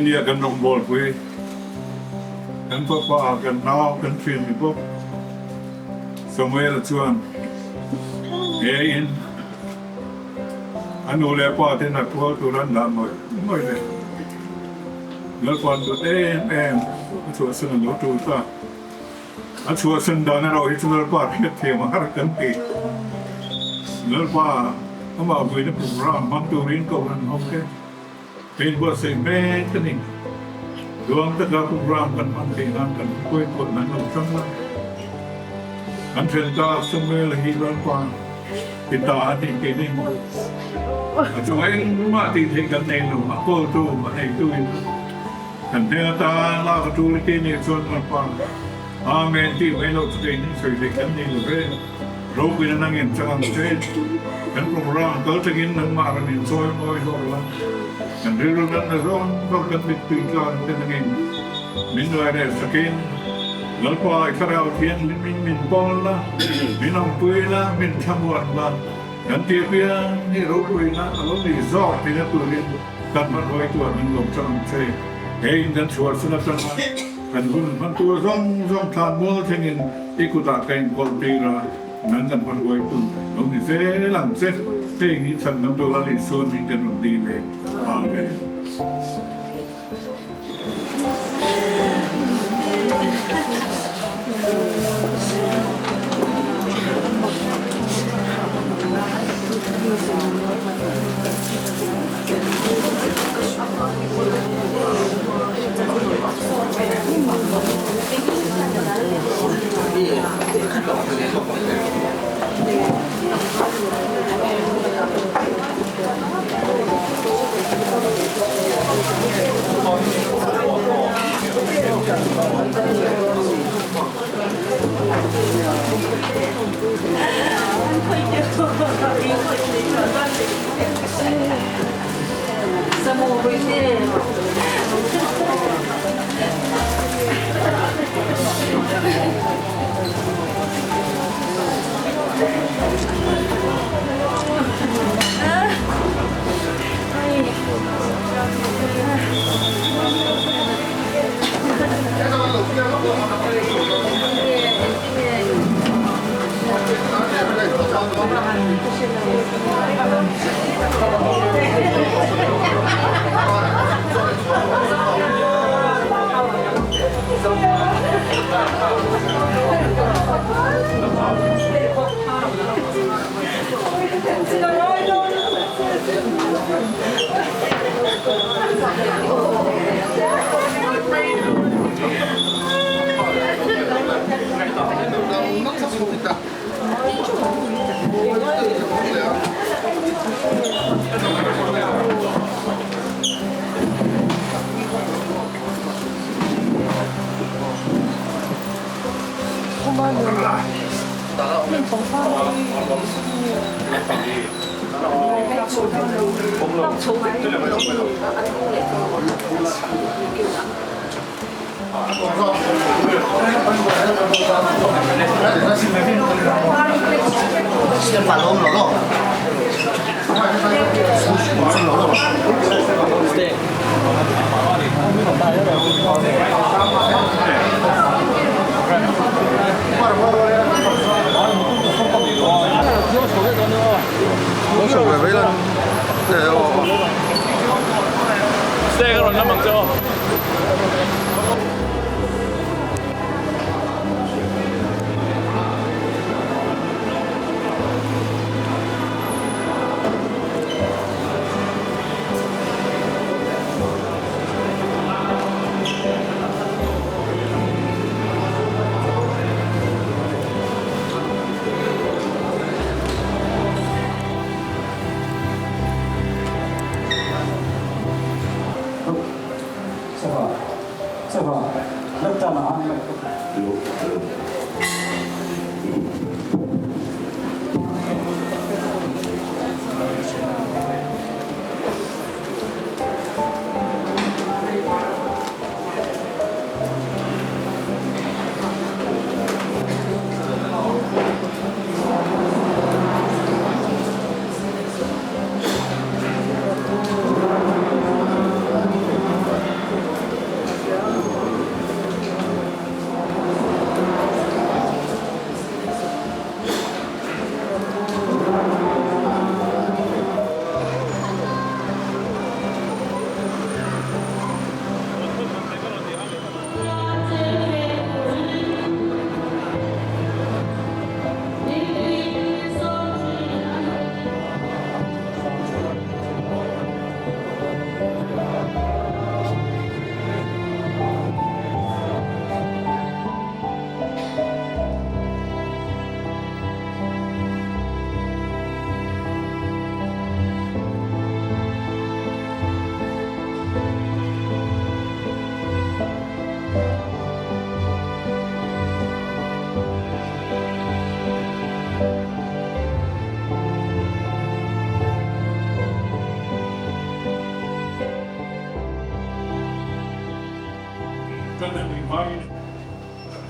India kan nombor gue kan papa kan now kan film itu somewhere chuan in anh ole pa thế nào qua tụi anh làm rồi đấyแล้วก่อนตัวชัวร์ซึ่งเราตัวตาชัวร์ซึ่งดานเราที่เราป้าที่เที่ยวมาหากันปีแล้วป้าเขามาคุยในโปรแกรมมันตัวเรียนก็มันโอเคเป็นบทเสกแม่กันนี่ดวงตะการโปรแกรมกันมันเป็นงานกันคุยคนนั้นเราทั้งนั้นกันเทรนด์การสมัยละฮีรันป้าปิตาที่เก่งนี่ช่วยมาตีเทกันเองหนูมาโก้ตัวมาให้ตัวกันเดียตาลากตัวที่นี่ส่วนมันป้าอาเมนที่ไว้เราจะได้นี่ช่วยเด็กกันนี่เลยเราเป็นนักเรียนจังเช่นกันโปรแกรมเขาจะกินน้ำมันนี่ซอยน้อยซอยละกันเรื่องนั้นนะร้อนก็กันเป็นปีกันเป็นนักเรียนมินอะไรสกินแล้วพอคาราโอเกะมินบอลละมินน้ำปุยละมินขมวนละกันเทียบนี่เราปุยละเราดีซอกที่นั่นตัวเรียนกันมันไว้ตัวมันลงจังเช่เฮ้ยกันชวนสนับสนุนกันหุ่นมันตัวร่องทานมัวเช่นนี้อีกุตาเก่งคนตีระนั้นกันมันไว้ตัวลงนี่เส้นหลังเส้นเส้นนี้ฉันน้ำตัวละลิส่วนมีกันหนุนดีเลยอาเมน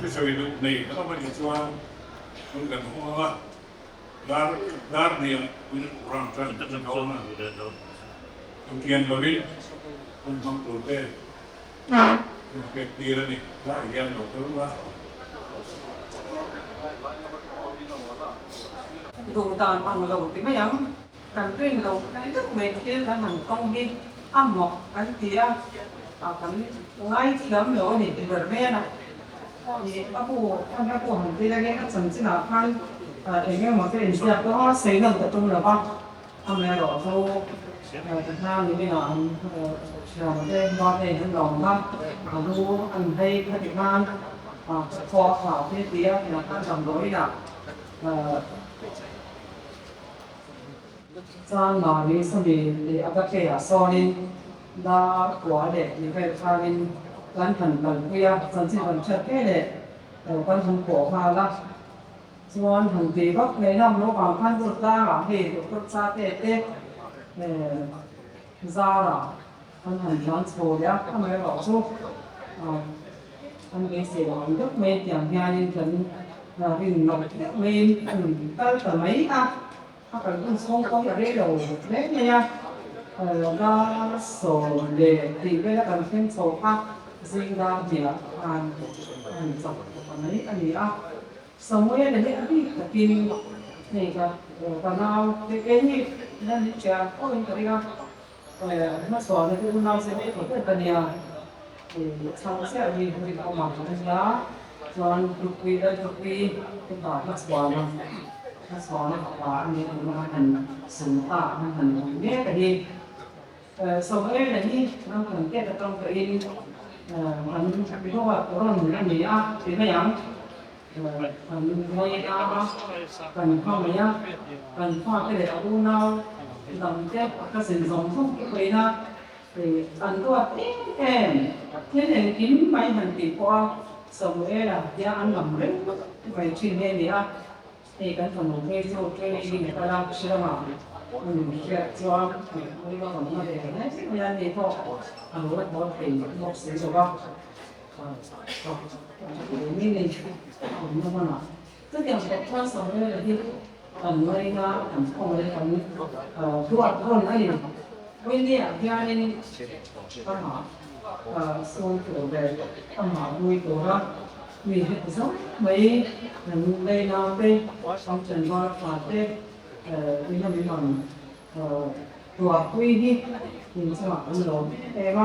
cái sự này nó mới đi cho mình cần hoa dar niệm mình làm cho mình có mà trong tiền rồi đi mình không tụt thế cái gì đó này lại hiện đầu tư quá dù toàn bằng đầu thì mấy ông cần tuyên đầu cái thức mình kia là mình công đi âm một cái kia cái ngay thì lắm rồi thì vừa nghe này thì các cụ mình đi ra cái các sản là khai để nghe một cái hình dạng có xây dựng tập trung là bao hôm nay đổ số thực ra thì bây giờ trường đây có thể những lòng năm lu anh hay các Việt Nam kho khảo thế tía thì là các dòng đối là sang mà đi xong thì áp đặt cái so đi đã quá để những cái pha lên gắn thần gần kia dần dần dần chất cái để quan thần cổ pha ra Xuân thằng tí bắc mấy năm nó bằng khăn vượt ra cả thì được vượt xa tê ra là anh thằng chọn số đấy anh mới bảo số anh cái gì đó nước mê tiền nhà nên cần là hình nọc lên tới tầm mấy ta các bạn cũng không có cái đầu đấy nha nó số để thì bây giờ cần thêm số khác riêng ra thì là anh dọc mấy anh gì á sống ấy là những cái kim này cả nào cái gì nên đi chơi ôi cái gì nó xóa cái nào sẽ biết được cái này thì sau sẽ đi thì có mặt trong đó còn chụp vi cái bảo nó xóa nó bảo anh ấy nó thành sừng tạ nó thành biết cái gì sống ấy là gì nó cần cái trong cái in anh biết không ạ có làm cái gì á thì mấy ông ngồi đó cần không nhá cần khoa cái để ở nào làm cái sự giống không cái na thì anh tôi em thế này kiếm mấy hàng tỷ qua xong rồi là gia ăn làm đấy vậy chuyện này thì thì cái phần một cái số cái gì người ta làm chưa mà sẽ cho người ta còn nó để hết nên thì thôi anh nói có thể một số bao mình này không nào tức là một con số này là đi người ta không lấy phần thua hơn này bên đi ở kia nên con họ xôi kiểu về con họ nuôi kiểu đó vì hết giống mấy đây nào đây trong trận qua phạt đây mình làm mình còn tua quy đi mình sẽ mặc ăn đồ em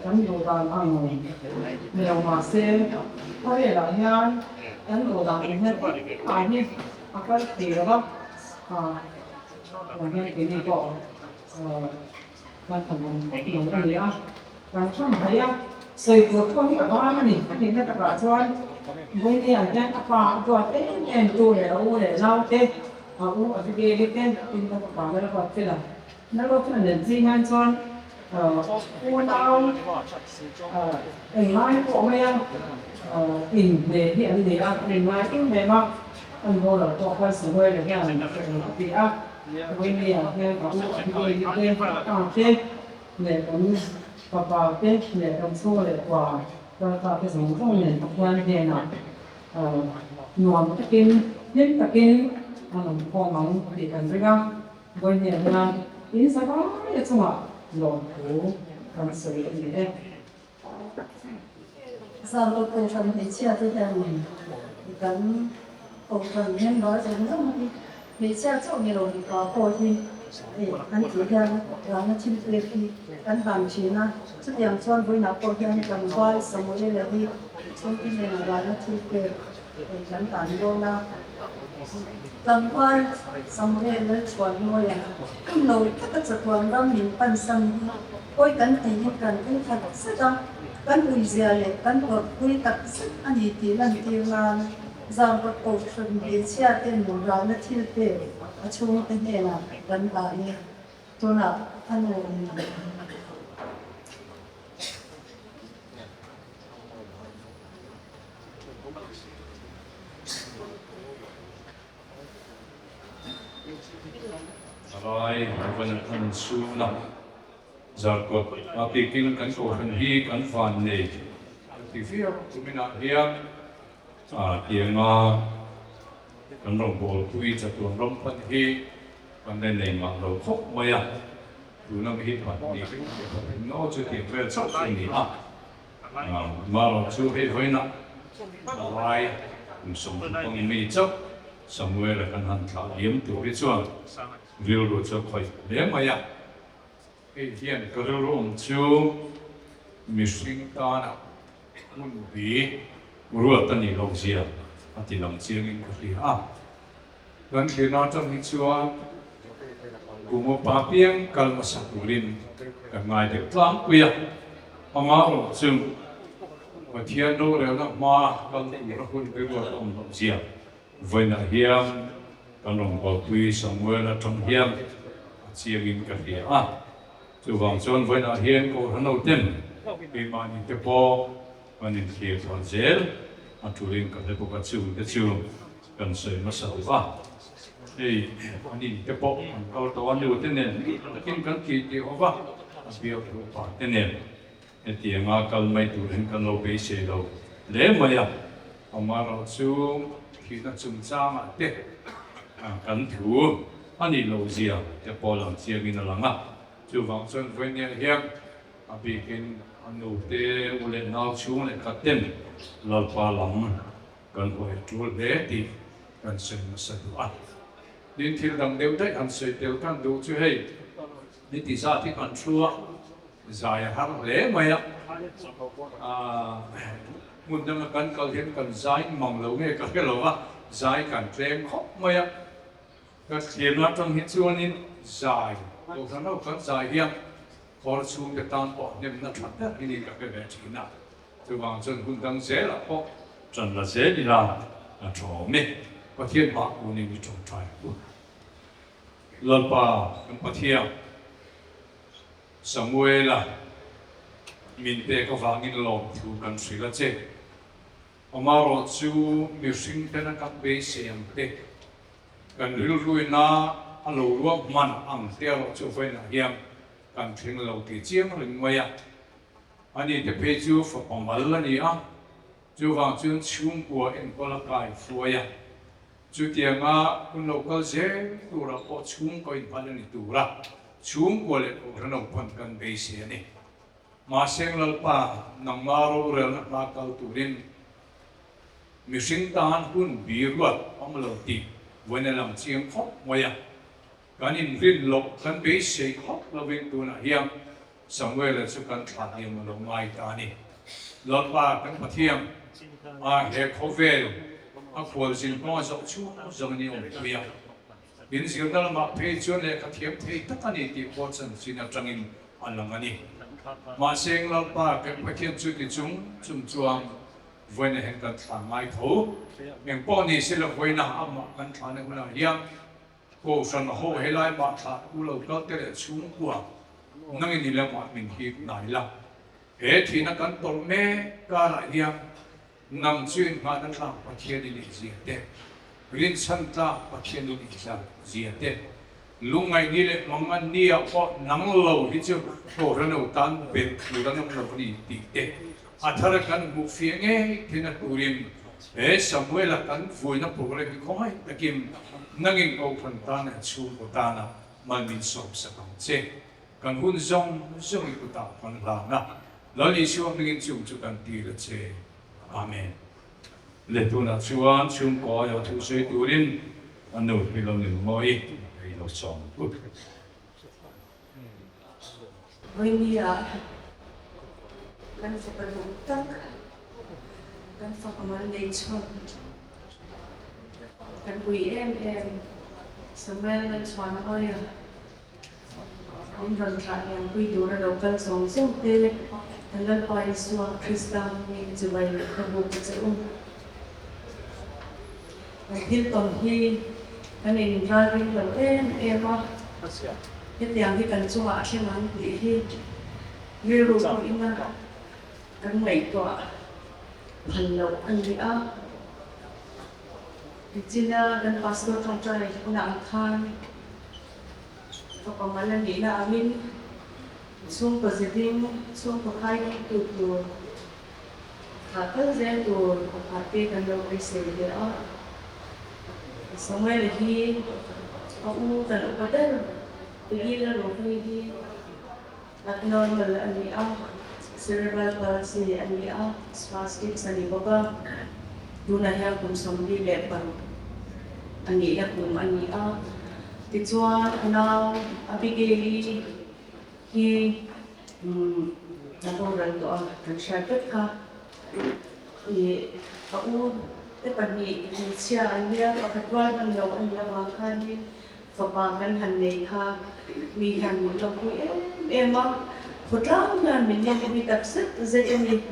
ăn đồ đàn ăn nhiều mà xem có thể là nha ăn đồ đàn hết ai đi cái gì đó là cái này có quan trọng nhiều cái gì á và không thấy á xây cuộc không có bao nhiêu thì nó tập lại cho với cái ảnh nhá và rồi cái em tôi để lau tên cũng ở cái tên tin nó bảo nó gọi tên là nó có phần là gì nhan cho u đau hình mai của em hình để hiện để ăn hình mai cái mềm mà anh vô là cho quan sử hơi được nghe thì với đi ở nghe có người đi tên tên để cũng vào cái để đồng xu để quả và cái giống trong nền tập quan thì là nuông cái kim nhất là kim làm kho mỏng thì cần phải găng với nhiều là ý sao có cái chung ạ lột củ cần sử dụng gì đây sau lúc tôi phần thì chia tôi theo mình thì cần cổ phần nhân đó giống giống đi vì chia chỗ nhiều thì có cô thì anh chỉ theo là nó chim tuyệt thì anh làm chỉ là chút điểm cho với nó cô thì anh cần coi xong rồi là đi trong cái này là nó chim tuyệt thì anh tản vô là lần coi xong rồi nó chuẩn ngồi là không nổi các sự thuần đó mình phân sân ôi cần thì như cần cái thật sự đó cần ui dìa lại cần vật quy tập sức anh ấy tí lần thì là giờ vật cổ phần để chia tiền một lần nó chia tiền ở chung cái này là gần lại tôi là anh này rồi phần thân su nằm giờ cột và kỳ kinh cánh cổ phần hi cánh phản này thì phía của mình là hiệp tiếng cần đồng bộ quy cho tuần rong phân hi còn đây này mà đầu khóc mày từ năm hi hoạt đi nó chưa tiền về sắp sinh đi màเราchưa hết hơi nặng lại sống con mì chốc sống về là cần hành thảo hiếm từ cái chuồng riêu đồ cho khỏi để mà cái hiện cái rong chú mi sinh ta nè muốn bị ruột ta nhỉ lòng gì thì lòng chiêng in cái gì gần khi nó trong cái chúa cùng một bà pieng cần một sạch linh cả ngày được lắm quia mà rồi chừng và thiên đô đều là ma cần nó không cái ruột ông lòng gì với là hiếm cần lòng bảo quy sống với là trong hiếm chiêng in cái gì chú vàng chôn với là hiếm cô hắn đầu tiên khi mà nhìn cái po mà nhìn kia còn dễ chủ linh cần phải có cái trường cần sửa nó sâu vào thì nhìn cái bộ câu toán nhiều thế này kinh cần kỳ thì họ vào biểu thủ pháp thế này thì tiếng cần mấy chủ linh cần lâu bế xe đâu để mà ông mà nó xuống khi nó chúng ta mà thế cần thủ nhìn lâu gì cái bộ làm gì cái nó lắm chú vàng xuân với nhà hiếm bị cái nụ tê lên nào xuống lại cắt tên lọt qua lòng cần phải chú lễ thì cần sinh nó sẽ đủ ăn đến khi đằng đều đấy ăn sợi đều căn đủ chứ hay đến thì ra thì ăn chua dài hàng lễ mày muốn đằng cần cầu hiện cần dài mỏng lâu nghe cái lâu dài cần trem khóc mày cái tiền nó trong hiện chuan nên dài đồ thằng nào cần dài hiểm họ xuống cái tan bỏ nhưng nó thật đấy cái này cái vẻ chỉ nào từ vàng chân cũng đang dễ là họ chân là dễ đi làm là trò mê có thiên bạc của mình trồng trái lần ba cũng có thiên Samuel là mình để có vàng in lòng thu cần suy là chết ông mà rồi chú miêu sinh tên là các bé xem thế cần rêu rui na alo ruộng man ăn tiêu chú phải là hiểm cần thiên lâu thì chiếm hình mày anh đi tập về chú phải bằng mal là gì chú vàng chú chung của em có là cái phơi chú tiếng kun lâu cái dễ tu ra có chung có in phải là tu ra chung của lại có nó quan cần bế xe này mà xem là pa nằm maro rồi là câu tu đến mình sinh tan kun bị ruột ông lâu thì với này làm chiếm khóc mày cái nhìn viên lộc cái bế xe khóc là viên tu na hiểm xong rồi là sự cần phạt hiểm mà đồng ngoài ta này lọt ba cái phát hiểm hệ khâu về khuôn xin có dấu chú dòng nhiều việc biến diễn đó là mà phê chuyên lệ các hiểm thế tất cả những điều quan trọng xin là trong in anh làm anh mà xem lọt ba cái phát hiểm chú thì chúng chuang với này hiện tại phản mai thấu mình bỏ đi sẽ là với nào mà cần phản này là hiểm cô sản hộ hay lại bạn thà u lâu có cái là xuống của năng nhìn là mình khi đại lắm hết thì nó cần tồn mê cả lại hiểm nằm xuyên mà nó làm và thiên đi gì thế riêng sanh ta và thiên đi gì thế lúc ngày đi lại mong anh đi có nắng lâu thì chứ cổ ra đầu tan bền dù đang nằm lâu đi đi thế thà cần một phía nghe thì nó tụ riêng hết Samuel là cần vui nó phụ lại cái khói cái kim năng in câu phần ta này chú của ta nào mà mình sống sẽ không chết cần hun rong của ta phần làm nào đó lý do năng in chung cho cần đi là chết amen lệ tu na chuan chung có yo thu suy tu rin anh nụ vì lòng niệm môi vì lòng sống cút When kan sa pagbutak, kan sa kamalation, kan em sa meron chuan oya, ang rangkayang kuidura daw kan song siyempre, ang lalpay suwa Krista ni Juway kabukit sa Ang hilton hi, kanin raring daw ema, cái tiền thì cần cho họ xem ăn thì như rồi có những cái mấy tọa phần đầu ăn gì á thì chỉ là cái passport trong trời cũng nặng than và còn mấy lần nghĩ là amin xuống positive xuống có hai tụt tụt cái gen đồ party kan lo cái gì đó xong rồi thì ông ta lo cái đó thì là lo cái gì abnormal anh ấy cerebral palsy anh ấy spastic anh ấy baba dulu yang pun sambil lepas anh ấy là cũng anh ấy thì cho nào Abigail khi nakuran to ang sharpet ka ako pani siya anya pakatwal ng law ang lawakan fabangan hanay ha mihan mo lang ko ema putlang na minyan mi tapsit zeni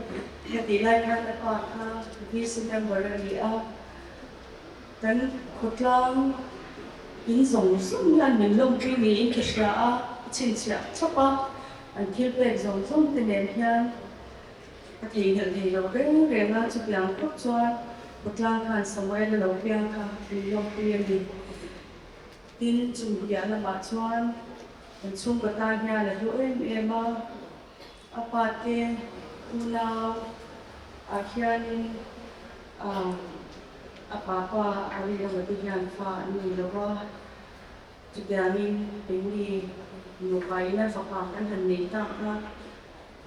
katilay ka na pa ha visin ng baraliya dan putlang inzong sung lan min long ki mi in kisha chin siya chapa anh thiếu về dòng sông từ nền hiên thì hiện thì đầu đến về là chụp làm thuốc cho một lang hàng sống ấy là đầu tiên ha thì lòng tiên thì tin chủ nghĩa là bà cho mình chung của ta nhà là hữu em mà apate una akhian apa ali yang bertihan fa ni lawa juga ni ini nhiều cái là phật học anh thành nền tảng ha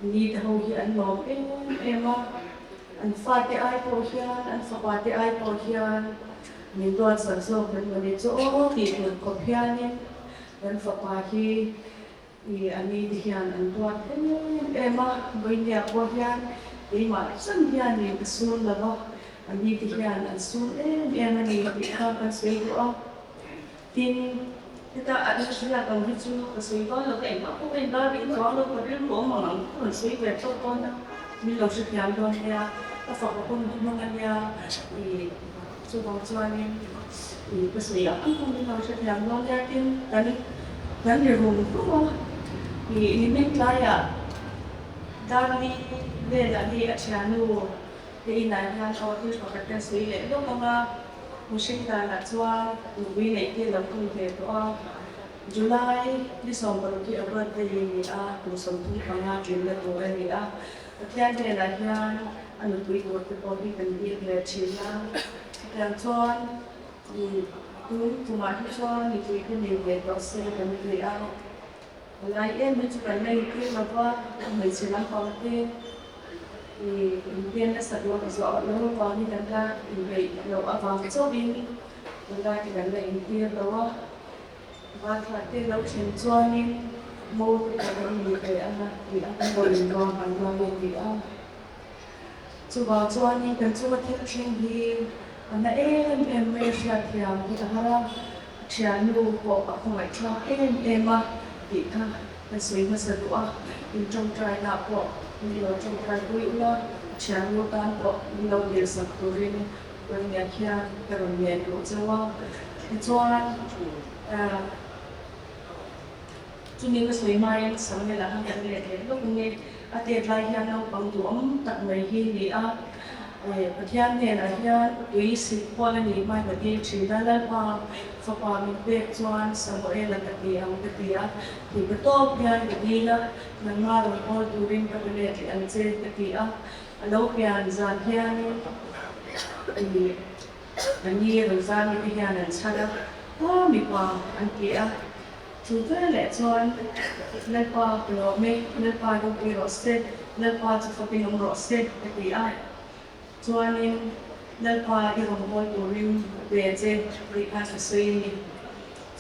ni hầu như anh nói em anh phát cái ai bảo hiền anh phát cái ai bảo hiền mình đoàn sản xuất mình chỗ thì mình có hiền anh phát thì anh đi hiền anh đoàn em bây giờ bảo hiền thì mà sân hiền thì cái xuân là đó anh đi hiền anh xuân em anh đi học anh sẽ có tin kita ada sila kang hitu kasi ko lo kay ma ko kay ba rin ko lo ko rin mo mga ko si web to ko na mi lo si pian don ya ta fa ko ni mo nganya so ba chuan ni kasi ya ko mi lo si pian don ya tin dan ni rum ko ni min la ya dan ni le la ni a chanu de ina ya ko ti ko ka si le lo mga Musika na tua uwi na iti lang kung ito July, December ki abad na yun kung sampung pangatin na ito ay at yan na yan ano ito ito ito kan di na chila yan tuan kung tumaki tuan ito ito ni ito sa kami niya wala yan medyo ka na ito mapa may silang pangati Indian sa dua kaso lalu kalau ni tanda ibai lalu apa so ini tanda kita tanda Indian lalu bahasa itu lalu sensualin mau kita ini kayak anak dia boleh ngomong ngomong dia coba cuani dan coba kita tinggi anak siap yang kita harap sianu kok aku macam kita masih masa doa trong trai nak kok nhiều trong cái quỹ đó chán vô tan bộ lâu điều sập tối bên nhà kia cái đồng tiền của châu cho nên cái suy mai sáng nay là hàng ngày để lúc này tiền lại hiện nào bằng tuổi tận ngày hi thì thiên này là hiện quý sĩ quan này mai mà đi chỉ là qua phật hòa mình biết choan sáng bữa là cái gì thì cái tốt hiện cái đi là mình mà rồi coi tụi mình cái này thì anh chơi cái gì lâu hiện gian hiện thì anh đi rồi gian cái hiện anh sao đó mình qua anh kia chúng ta lại choan lại qua rồi mình lại qua cái rồi set lại qua cho phật bình rồi set cái gì cho nên lần qua cái vòng quay của riêng về trên bị phá suy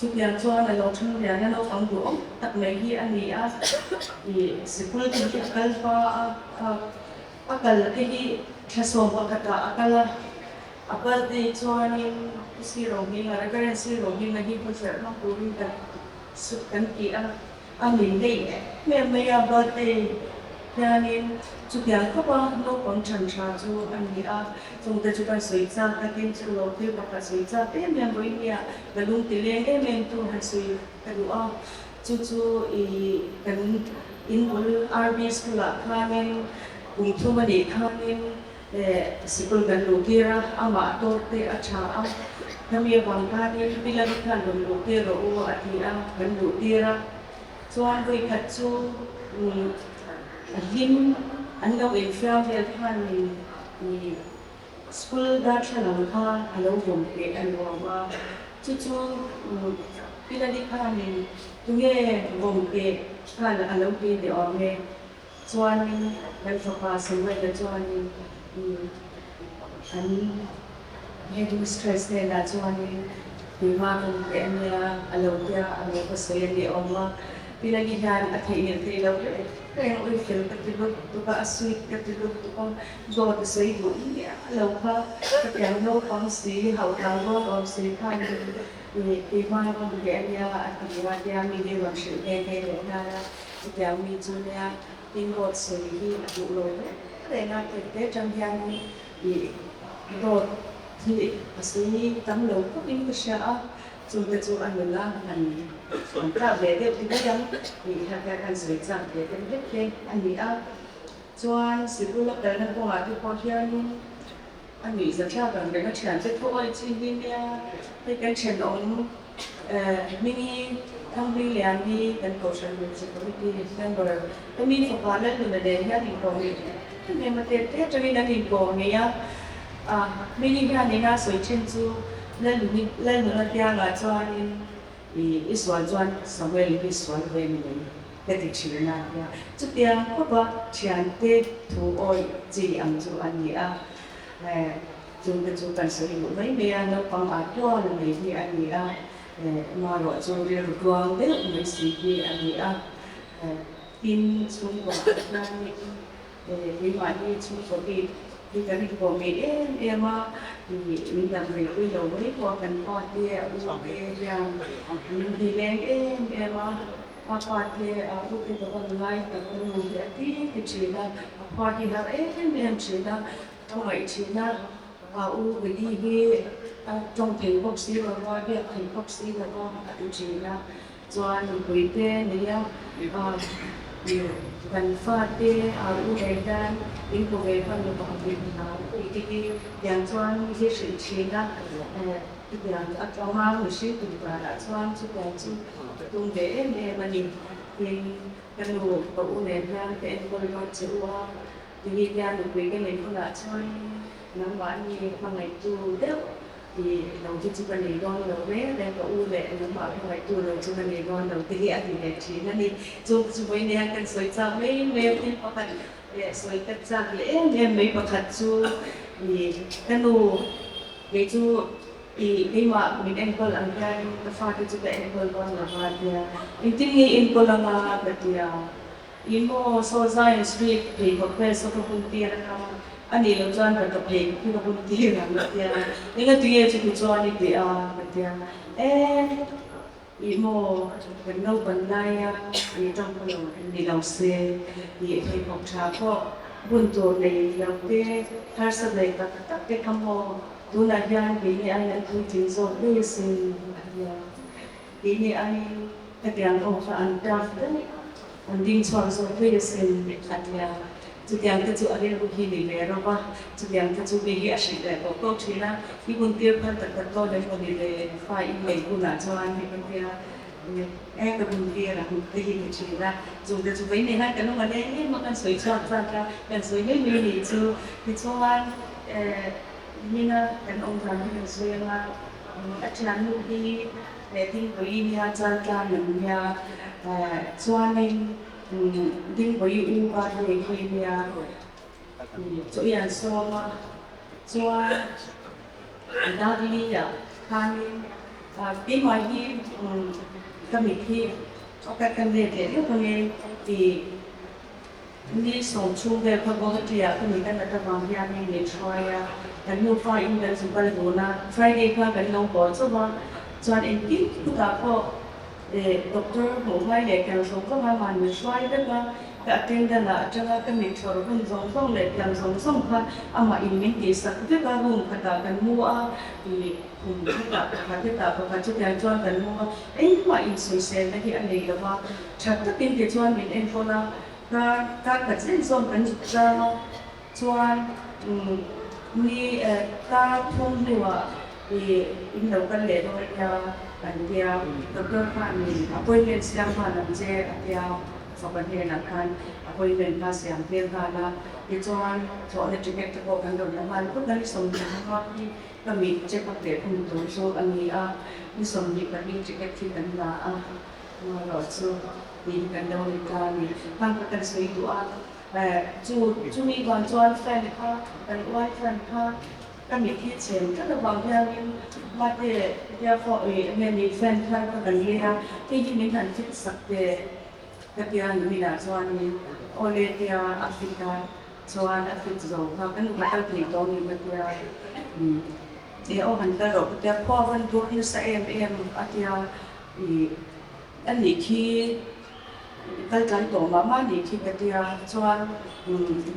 chụp nhận cho là lâu trong nhà nó lâu phẳng đủ tập mấy khi anh ấy thì sự quyết định cái cái qua cái là cái gì cái số một cái là apa thì cho nên si rồi mình là cái si rồi mình là khi có chuyện nó của riêng cái sự cần kia anh mình đây mấy apa thì cho nên chụp nhận các bạn nó còn chẳng trả cho anh ấy chúng ta chụp ảnh suy ra cái tin chụp lâu thì bắt đầu suy ra em làm với nhau và luôn tỷ lệ em tu hay suy cái đó chụp cái in bul RBS là khamen cùng thu mà để khamen để sự gần đầu tiên ama tổ te acha kami bằng khamen bila khan gần đầu tiên rồi thì gần đầu tiên cho anh với khách chú him anh đâu em phèo về thằng school đã cho làm ha alo vùng cái anh mà chú pila đi ha nên chúng nghe vùng cái ha là alo pin để ở nghe chuan đang học qua sinh viên là chuan anh hay du stress này là chuan vì mà vùng cái anh là alo có sợi để ở mà pila đi ha ở thấy lâu kaya oi feel katulog tuka asweet katulog tuka go to say go alaw ka kaya no pang si how tago or si kan ni ma ko ge ya at kiwa ya mi ni wa shi ke na ya mi chu ya tin go se ni du lo kaya na ke trong ya ni go thì asini tam lo ko bin ko siya chúng ta chú anh là anh ta về đây thì cái thì các anh sẽ rằng về cái việc kia anh nghĩ cho anh sẽ cứ lập đấy là công việc của con anh nghĩ rằng chắc rằng cái chuyện rất thôi chỉ vì cái chuyện ông mini thông đi liền đi đến cầu sơn mình sẽ có đi đến rồi cái mini phục vụ lên từ đến nhà đình cầu mình thì mà tết cho nên là đình cầu này mini cái này là soi trên chú lên nữa là là cho anh ý xoan xoan xong rồi đi xoan về mình cái thị trường này chút tiền có bao tiền tết thu oi chỉ ăn cho anh nhỉ chúng ta sử dụng mấy bia nó còn cho là mấy bia anh nhỉ mà gọi cho bia ruộng đấy mấy xí bia anh nhỉ tin xuống của anh vì vậy đi xuống có đi cái này của mình em thì mình làm việc với đầu với qua cần con đi làm mình đi lên em qua đi lúc cái đó online tập mình để cái chỉ là qua đi là em chỉ là trong vậy chỉ là cái đi trong thành phố xí là qua việc thành phố xí là qua chỉ là cho anh gửi tên này gần phát đi đây dan in cô về phần của học viện thì yang chuan cái sự chỉ là yang ở trong hàng người sĩ cũng là chuan chút là chút tung để mà nhìn thì cái đồ của này ra cái em có nói chữ qua thì ra được cái này cũng là chuan nắm bán như bằng ngày tu đeo thì đầu tiên chúng ta lấy con đầu bé đem có u lệ nó bảo không phải tu đầu chúng ta lấy con đầu tiên thì để chỉ là đi chúng với nhà cần soi cha mấy mấy thì có phải để soi tất cha lễ nên mấy bậc hạt chú thì cái nụ cái chú thì khi mà mình em có làm cái pha cái chú bé em có con là pha thì in tin nghĩ in có là cái in có so science street thì có cái số công ty là anh ấy làm cho tập thể khi mà công ty làm được thì những cái tuyệt cho tôi cho anh ấy thì mô gần lâu gần nay thì trong cái thì làm xe thì thấy học trà có buôn tổ này làm cái hai sáu này tất cái tham mô tôi là dân vì anh là tôi chỉ rồi đây xin vì anh cái tiền ông phải ăn đaf đấy anh đi cho rồi đây xin anh chú tiếng cái chú ở đây cũng hi đi về rồi ba chú tiếng cái chú bị hi así đấy có câu chuyện là khi con tiêu phân tất cả tôi đấy còn đi về phải email cũng là cho anh thì con tiêu em cái con tiêu là cái hi cái chuyện là dùng cái chú với này hai cái nó ở đây mà con soi cho ra cái con soi hết như này chú thì cho anh như là cái ông thằng cái soi là ở trên lúc đi để tin với nhà cha cha mình nhà cho anh đinh với yêu ba người khi nhà chỗ nhà cho đã đi à han cái mai đi cái mình khi các cái này để cái này thì đi sống chung về các bạn thì cái mình đang làm làm việc này để chơi cái new Friday đến chúng ta luôn là Friday cái lâu bỏ cho anh biết chúng ta có doctor một ngày để làm sống có hai màn mình xoay đó là cái tên là cho cái mình cho nó giống giống để làm giống ha mà mình thì sắc cái cái vùng cái cái mua thì cái cái chút tiền cho cái mua mà in suy xét là cái anh này là chắc tất nhiên cái cho mình em có là cái gì giống cái ra cho ni cái phong nữa thì in đầu cái lệ thôi anh dia doktor Pak ni appointment siang malam je dia สมัยเรียนนักการคุยเรื่องภาษาเรียนการนะที่จวนจวนจะเก็บตัวกันโดนน้ำมันก็ได้สมบูรณ์มากที่ก็มีเจ็บปวดคุณตัวโซอันนี้มีสมบูรณ์แบบมีจะเก็บที่กันละมาหลอดสู้มีกันโดนการมีบางประการสวยตัวจูมีก่อนจวนแฟนค่ะเป็นว่าแฟนค่ะก็มีที่เชียงก็ระวังเรื่องมาเดี๋ยวพอเนี่ยมีแฟนค่ะก็กันเลยนะที่ยิ่งมีการฟิกสักเดก็เดียวมีนะจวนมีโอเลเดียแอฟริกาจวนแอฟริกาค่ะก็นุ่มตั้งแต่ตอนนี้มาเดียวเดี๋ยวหันตลอดเดี๋ยวพอวันตัวที่ใส่เอ็มอาทิตย์อันนี้ที่การตัวมาดีที่เดียวจวน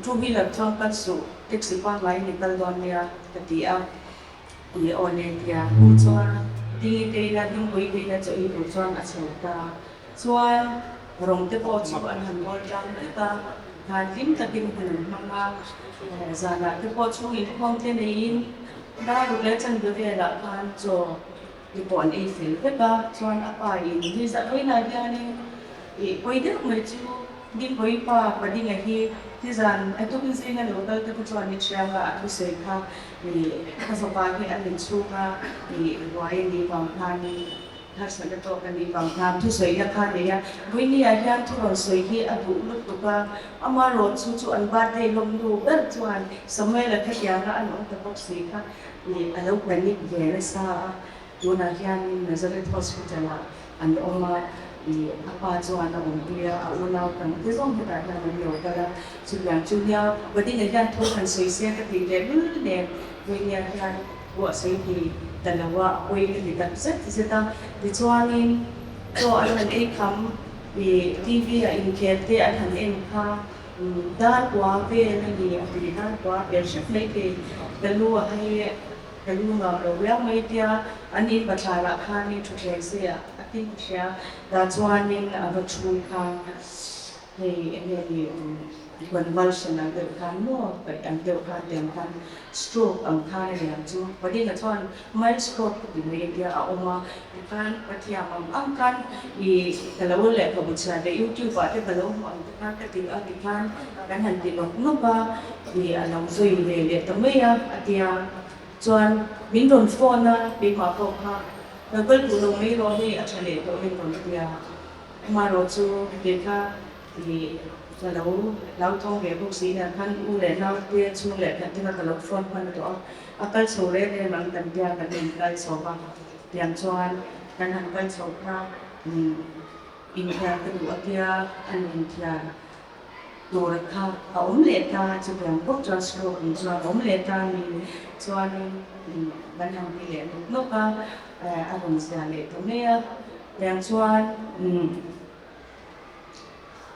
ทุกวิลจวนกันสู่เด็กสิบวันไว้ในตลอดเนี่ยก็เดียวโอเลเดียจวนดีเดียดึงไปดีนะจะอีกจวนอาชีพตาจวนรองเท้าจวนหันบอลจังตาหาลิ้มตะกินขนมมาจานะเท้าช่วงนี้พร้อมเท่านี้ได้รู้แล้วจังดูเวลาการโจที่ปอนเอฟิลก็ตาจวนอะไรที่จะไปไหนกันนี่ไปเด็กไม่จูดิ้นไปป่าไปดิ้นอะไรที่จันไอ้ทุกสิ่งนั้นเราได้ทุกจวนนี่เชื่อว่าทุกสิ่งค่ะนี่ภาษาบาลีอันนี้ชูค่ะนี่วายนี่บางท่านถ้าสังเกตตัวกันนี่บางท่านทุกสิ่งนะคะเนี่ยวันนี้อาจารย์ทุกคนสวยที่อดุลุตุกะอามาโรดชูอันบาดได้ลงดูเออจวนสมัยละแค่ยาละอันนั้นตะบอกสิค่ะนี่อันนั้นวันนี้เยอะเลยซะดูนะที่อันนี้จะได้ทอดสุดจังละอันออกมาapa cuan orang dia ulau kan kita kita nak beliau kalau sudah berarti negara tu kan sesuai ketika ni dunia kan buat sesuatu dalam buat apa kita kita dicuanin tu anak ikam di TV yang kita anak ikam dah buat apa ni dah buat besok lagi kalauเราเรียกไม่เดียอันนี้ประชาราคานี่ทุกอย่างเสียที่เชียดาจวนนี่ประชุมกันในวันวันเสาร์เดียวกันโน้ไปอันเดียวกันเดียวกันสโตรกอังคารเนี่ยจูวันนี้นะจวนไม่สโตรกดีไม่เดียเอามาการปฏิบัติอังกันอีแต่ละวันแหละก็บุษราในยูทูบว่าที่แต่ละวันการปฏิบัติการการหันติดลงนู้นบ้าอีเราช่วยเลยเดี๋ยวทำไมอาทิตย์จวนบินโดนโฟนนะปีกว่าพอค่ะแล้วก็ดูลงไม่รอนี่อัจฉริยะตัวเป็นคนเดียวมารอจูเด็กค่ะที่จะเราท่องเรียนพวกสีเนี่ยท่านอุเลนเราเรียนช่วงแรกที่เราตลกโฟนพันตัวอาการโซเล่เนี่ยมันตั้งแต่กันเป็นการสอบเตรียมจวนการทำการสอบค่ะอินเดียก็ดูอาทิตย์อันอินเดียตัวเขาเลต้าจะเป็นพวกจวนสโลกจวนเลต้านี่จวนบันทึกที่เรียนนกอารมณ์เสียเลยตรงนี้เรียนจวน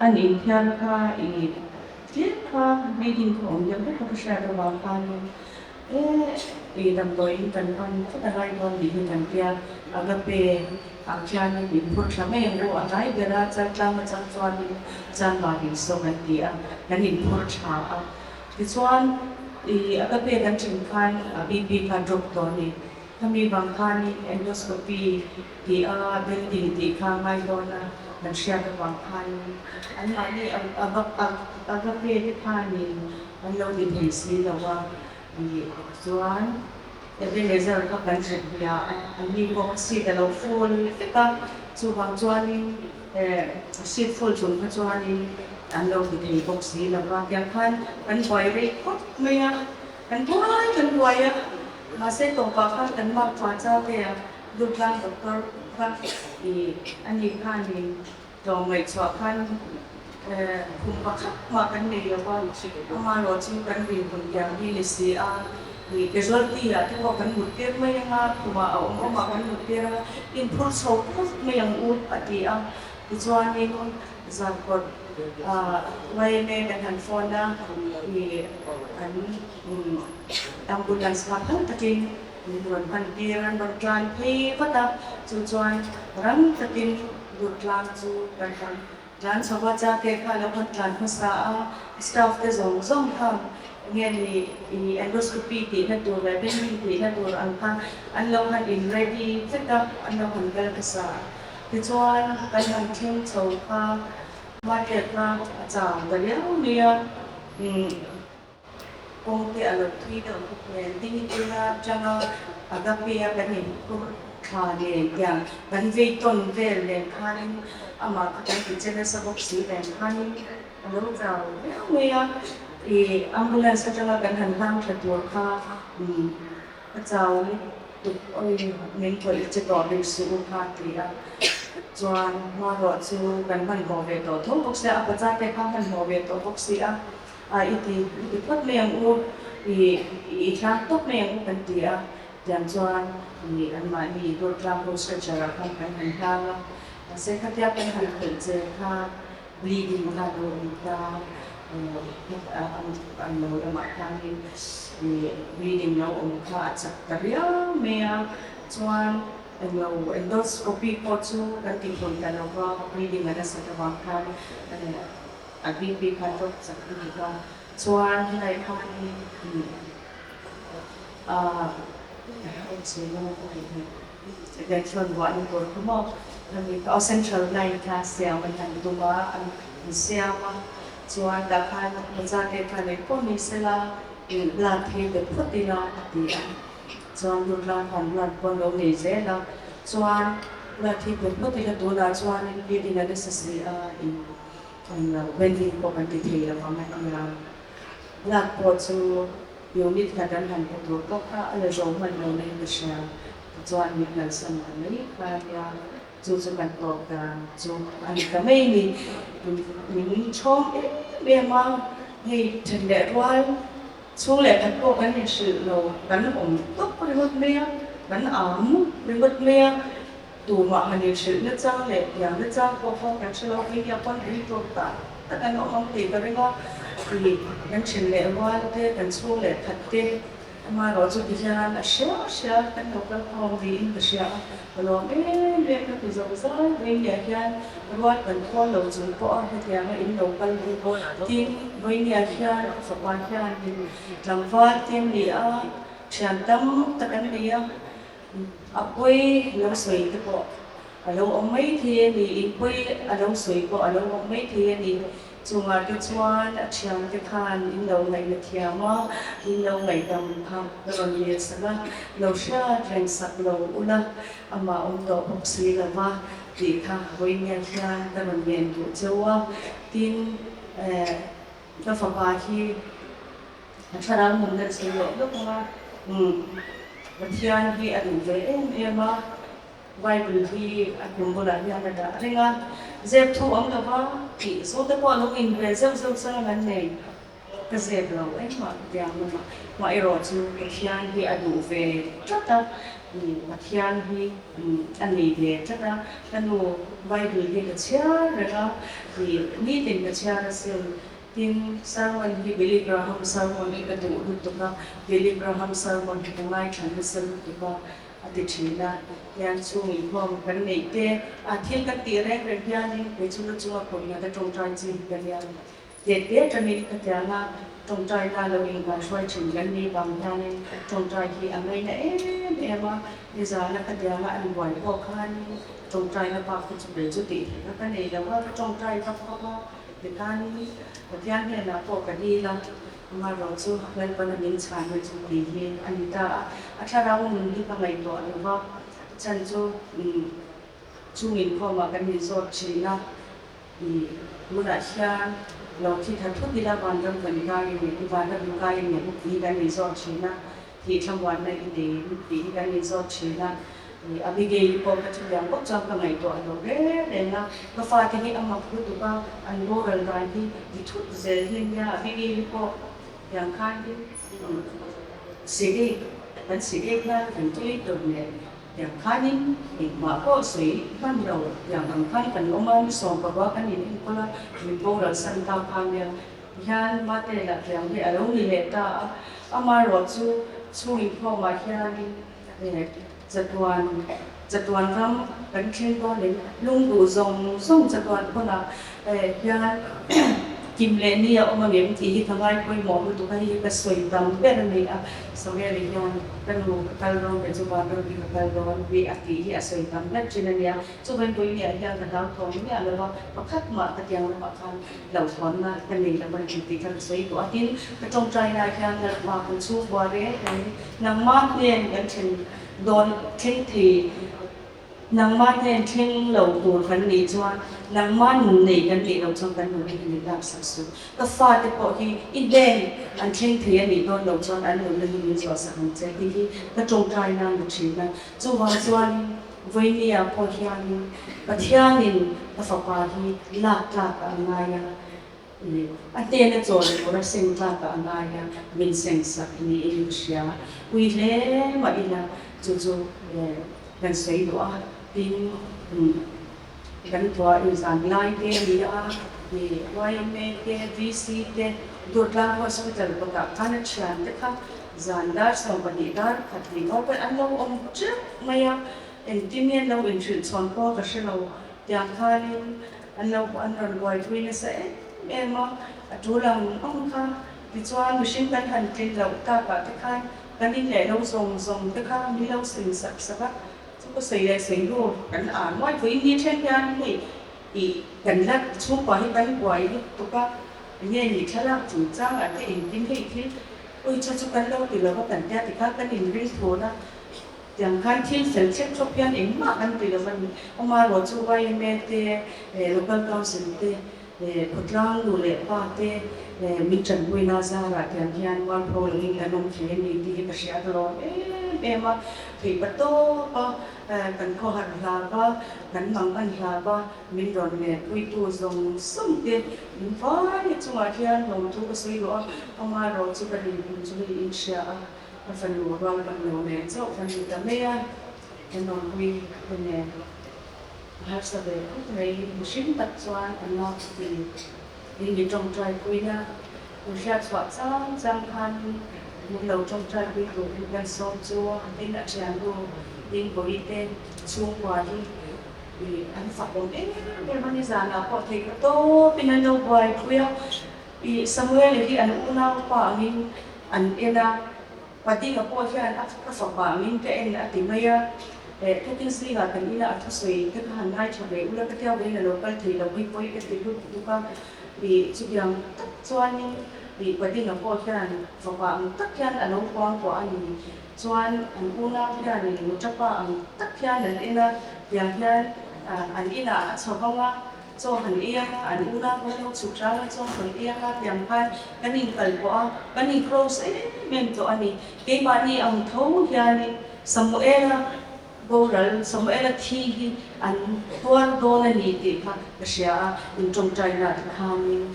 อันอินเดียค่ะอีเทียบค่ะไม่ดินของยังไม่ต้องใช้ระหว่างกันอีดำโดยกันกันก็ได้กันดีกันเพียอาจจะเป็นakhirnya ibu kami yang buat naik berat jalan macam tuan jalan lagi sobat dia dan ibu cakap tuan agak beda dengan bibi kan doktor ni kami bangkan endoskopi dia berdiri di kamar dona dan siapa bangkan anak ni agak beda kan ni kalau di sini lawa tuan Jadi rezal ka banjir dia ani boxi dalam full kita cuba jualin sheet full cuma jualin anda di boxi lalu yang kan boy rekod maya kan boy ya masih topak kan mak cuaca dia duduk doktor kan di ani kan di domai cuakan kumpakat makan dia apa amaroh kan di yang di Malaysia casualtyที่บอกกันหมดเตี้ยไม่ยังมาถูกมาเอาก็มากันหมดเตี้ยอินพุตโซพุตไม่ยังอุดปฏิที่จวนนี้ก็จะกดไว้ในการฟอนนะมีอันอัมบูลันส์มาทั้งตะกินมีส่วนพันเตียนบางการพีพัตตาจวนรังตะกินบุตรลานจูกันกันร้านชาวบ้านจะเกี่ยวกับแล้วพันการภาษาสตาฟที่ส่งทำNgeni endoscopy di na tu revenue di na tu angka anlongan in ready kita anlongan gal kasa. Tujuan kanang tim chau ka market na chang daliao nia kung ti alot thui do ding ina changa agapia kanin ku kha ne yang ban ve ton ve le khanin ama ka ti chena sa box si le khanin alo chang nia ambulance ka changa kan han hang ka tur kha chao tu oi nen ko che to be su kha ti a chuan ma ro chu kan ban go ve to thong box le apa cha te kha kan go ve to box si a iti pat meng u thang top meng u kan ti a dan chuan an ma ni do tram ko stretcher kan han hang se kha tia kan han khel che kha bleeding kha do ta an lo ma kang ni bleeding no kha chak ta ria mea chuan endoscopy po chu kan ti kon ta lo wa bleeding ana sa ta wa khan BP พันธุ์จากที่นี่ก็ส่วนในภาคนี้ชื่อว่าอะไรเนี่ยในส่วนวันก่อนเขาบอกมันมีเอาเซ็นทรัลไลน์คลาสเซียมันทำตัวอันเซียมาส่วนดาพันมันจะเกิดภายในพวกนี้เสละลาเทเดพุทธินาดีอ่ะส่วนดูลาของลาบนโลกนี้เสละส่วนลาเทเดพุทธินาตัวลาส่วนนี้ดีนะเดสซีwhen we go and detail of our black pots unit kadan han ko to ka ala jo man no nei na sha chuan mi kan san nei ka ya chu chu kan to ka chu an ka mai ni ni chom be ma hei chen de wal chu le kan ko kan ni sự lo kan om tok ko hot me kan am me hot me tu ma han ni sự na cha le ya na cha ko ko kan chlo ki ya pon ri to ta ta kan no không ti ka ri ko thì nhân trình lễ hoa thế cần số lễ thật thế mà đó cho bây giờ là sẽ cần đọc các phòng gì là sẽ rồi bên các cái dòng dõi bên nhà kia hoa cần kho lâu dùng bỏ thì là in đầu cần thì bên nhà kia phải quan kia thì làm hoa thêm địa tràn tâm tất cả địa quay lâu suy cái bộ lâu ông mấy thì quay lâu suy bộ lâu ông mấy thì chung cái chuan chiang cái khan in lâu ngày được thiama in lâu ngày đầm ham rồi nhiều sala lâu xa rèn sạch lâu ula ama ông tổ ông sĩ là va thì thà với nhà khan ta mình miền của châu tin ta phải vào khi cha ra mình đã sử dụng lúc mà mình thian khi ăn về em mà Bible thì cũng có là như là thế nga dẹp thu ông đó va thì số tế quan lúc in về dẹp dẹp sang lần này cái dẹp lâu ấy mà dạng mà ai rồi chứ cái thian thì ăn đủ về rất là mà thian thì ăn mì về rất là cái nụ Bible thì cái chia rồi đó thì nghĩ đến cái chia là xem tin sermon thì Billy Graham sermon cái đủ được đó Billy Graham sermon thì cũng ai chẳng biết sermon thì có ati china yan chung in hom kan nei te thil kan ti rek rek yan ni pe chu chu ko ni ta tong trai chi kan yan te tan ni ka ta na tong trai ta lo in ka shwai chin kan ni bang ta ni tong trai hi angai na ma ni za na ka ta na an boi ko khan tong trai na pa ku chu be chu ti na ka nei la wa tong trai ka ko de kan ni ka yan ne na ko ka ni la mà rồi chú lên bên mình xài với chú đi thì anh ta cha ra mình đi bằng ngày đó đúng không chân chú mình không mà cái mình rồi chỉ là lúc đã xa rồi khi thật thuốc đi ra bàn trong phần gai mình đi bàn trong gai mình cũng đi cái mình rồi chỉ là thì trongวันnày đi cái mình rồi chỉ là Abigail po kasi yang po sa kamay to ano na ka thì ni ang magluto pa ang moral right di tut zelin ya Abigail po yang khan đi sige ban sige na kan tuloy to ne yang khanin mà có suy ban đầu yang ang khan kan oman so pa kan ni ko la ni moral san ta phang ya yan mate la yang ni along ni le ta ama ro chu ni po ma khan ni chật toàn rong đánh trên con đến lung đủ dòng sông chật toàn con là ya kim le ni a oma mem ti hi thangai koi mo tu kai ka soi tam be ni a so ge ri yon kan lu kal ro be chu ba ro bi kal ro bi a ti hi a soi tam na chin ni a chu ben koi ni a ya ka dang thon ni a lo ba khat ma ta kyang ma khan lo thon na kan ni la ban ti kan soi tu a tin ka trong trai na khan na ma kun chu ba re nang ma nen kan chen don thing thi nang ma nen thing lo tu kan ni chuan nang man nei kan ni lo chong kan ni ni la sa su ka fa te po hi in den an thing thi ani don lo chong an lo ni so sa han che hi ka trong trai na mu chi na chu wa chuan với nia po hian pathianin ka fa pa hi la angaya a te na chol ora sing la angaya min seng sak ni sia wi le ma ila chu kan sei do a tin kan tua izan lai ke dia ni YMA ke VC ke Durga Hospital ko ka kana chan te kha zandar somebody dar khatli no pa an lo om che maya en timien lo in chun chon ko ka shelo tiang khalin an lo an ron wai twin sa ema atulang ong kha ti chuan machine kan han tin lo ka te kha kan in le lo song te kha mi lo sing sak sak có xây ra xây luôn cảnh nói với như thế gian thì cảnh giác xuống qua hay đánh quậy tụi các nghe gì thế là chủ张là cái hình tính cái ôi cho cái lâu thì là có cảnh giác thì các cái hình riêng thôi đó chẳng hạn thiên sản xuất cho pian ảnh mà anh thì là mình ông mà rồi chú vay mẹ tê local council tê phật lang đủ lệ ba tê mình trần quỳ na ra là chẳng hạn quan pro là mình là nông chế này thì cái sẽ rồi em mà thì bắt đầu kan ko har la ba kan mang an la ba min ron ne ui tu zong sum te min fa ni chunga hian lo tu ko sui lo ama ro chu ka ni chu ni in sha a fan lu ba ba lo ne chau fan ni ta me a kan non ui ne har sa be ku nei machine pat chuan an no ti ni trong trai kui na u sha chwa chang khan một lâu trong trai quy tụ gần sâu chua tên đã tràn luôn nhưng với tên chuông qua thì anh phải đồng ý nhưng mà như giờ nào có thể có tô bên anh đâu vài khuya vì Samuel thì anh cũng nào qua anh yên là và đi gặp cô khi anh áp các phòng bà mình cái anh đã tìm thấy cái tiếng gì là cái là thua suy cái hàng hai cho bé udah cái theo bên là local thì là quy quy cái tiếng lúc đó vì chỉ rằng cho anh vì vậy thì nó có cái này và bạn tất cả là nông quan của anh chuan anh u na cái này nó chắc bạn tất cả là anh làอย่างนั้นanh ấy là cho không á cho anh ấy anh u na có nó chụp ra cho anh ấy làอย่างนั้นcái này cần của cái này cross mình cho anh ấy cái bạn này ông thấu cái này Samuel Boral Samuel thi anh tuan đô này thì khác cái gì trong trái là ham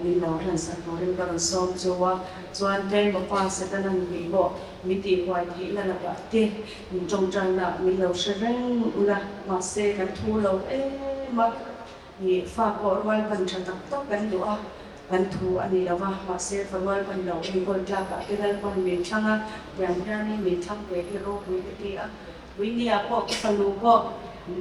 mình nói là sao nói đến cái sông chúa chuan trên một pha sẽ tên là bị bỏ mình tìm hoài thì là cái tiền mình trong trái là mình lâu sẽ rèn là mà sẽ cái thu lâu mà thì pha bỏ hoài vẫn chẳng tập tốt cái nữa kan thu ani lawa ma se forward kan lo ni ko tla ka ke dal kon me changa yan yani me thang ke ro ku ti a wini a ko ka lu ko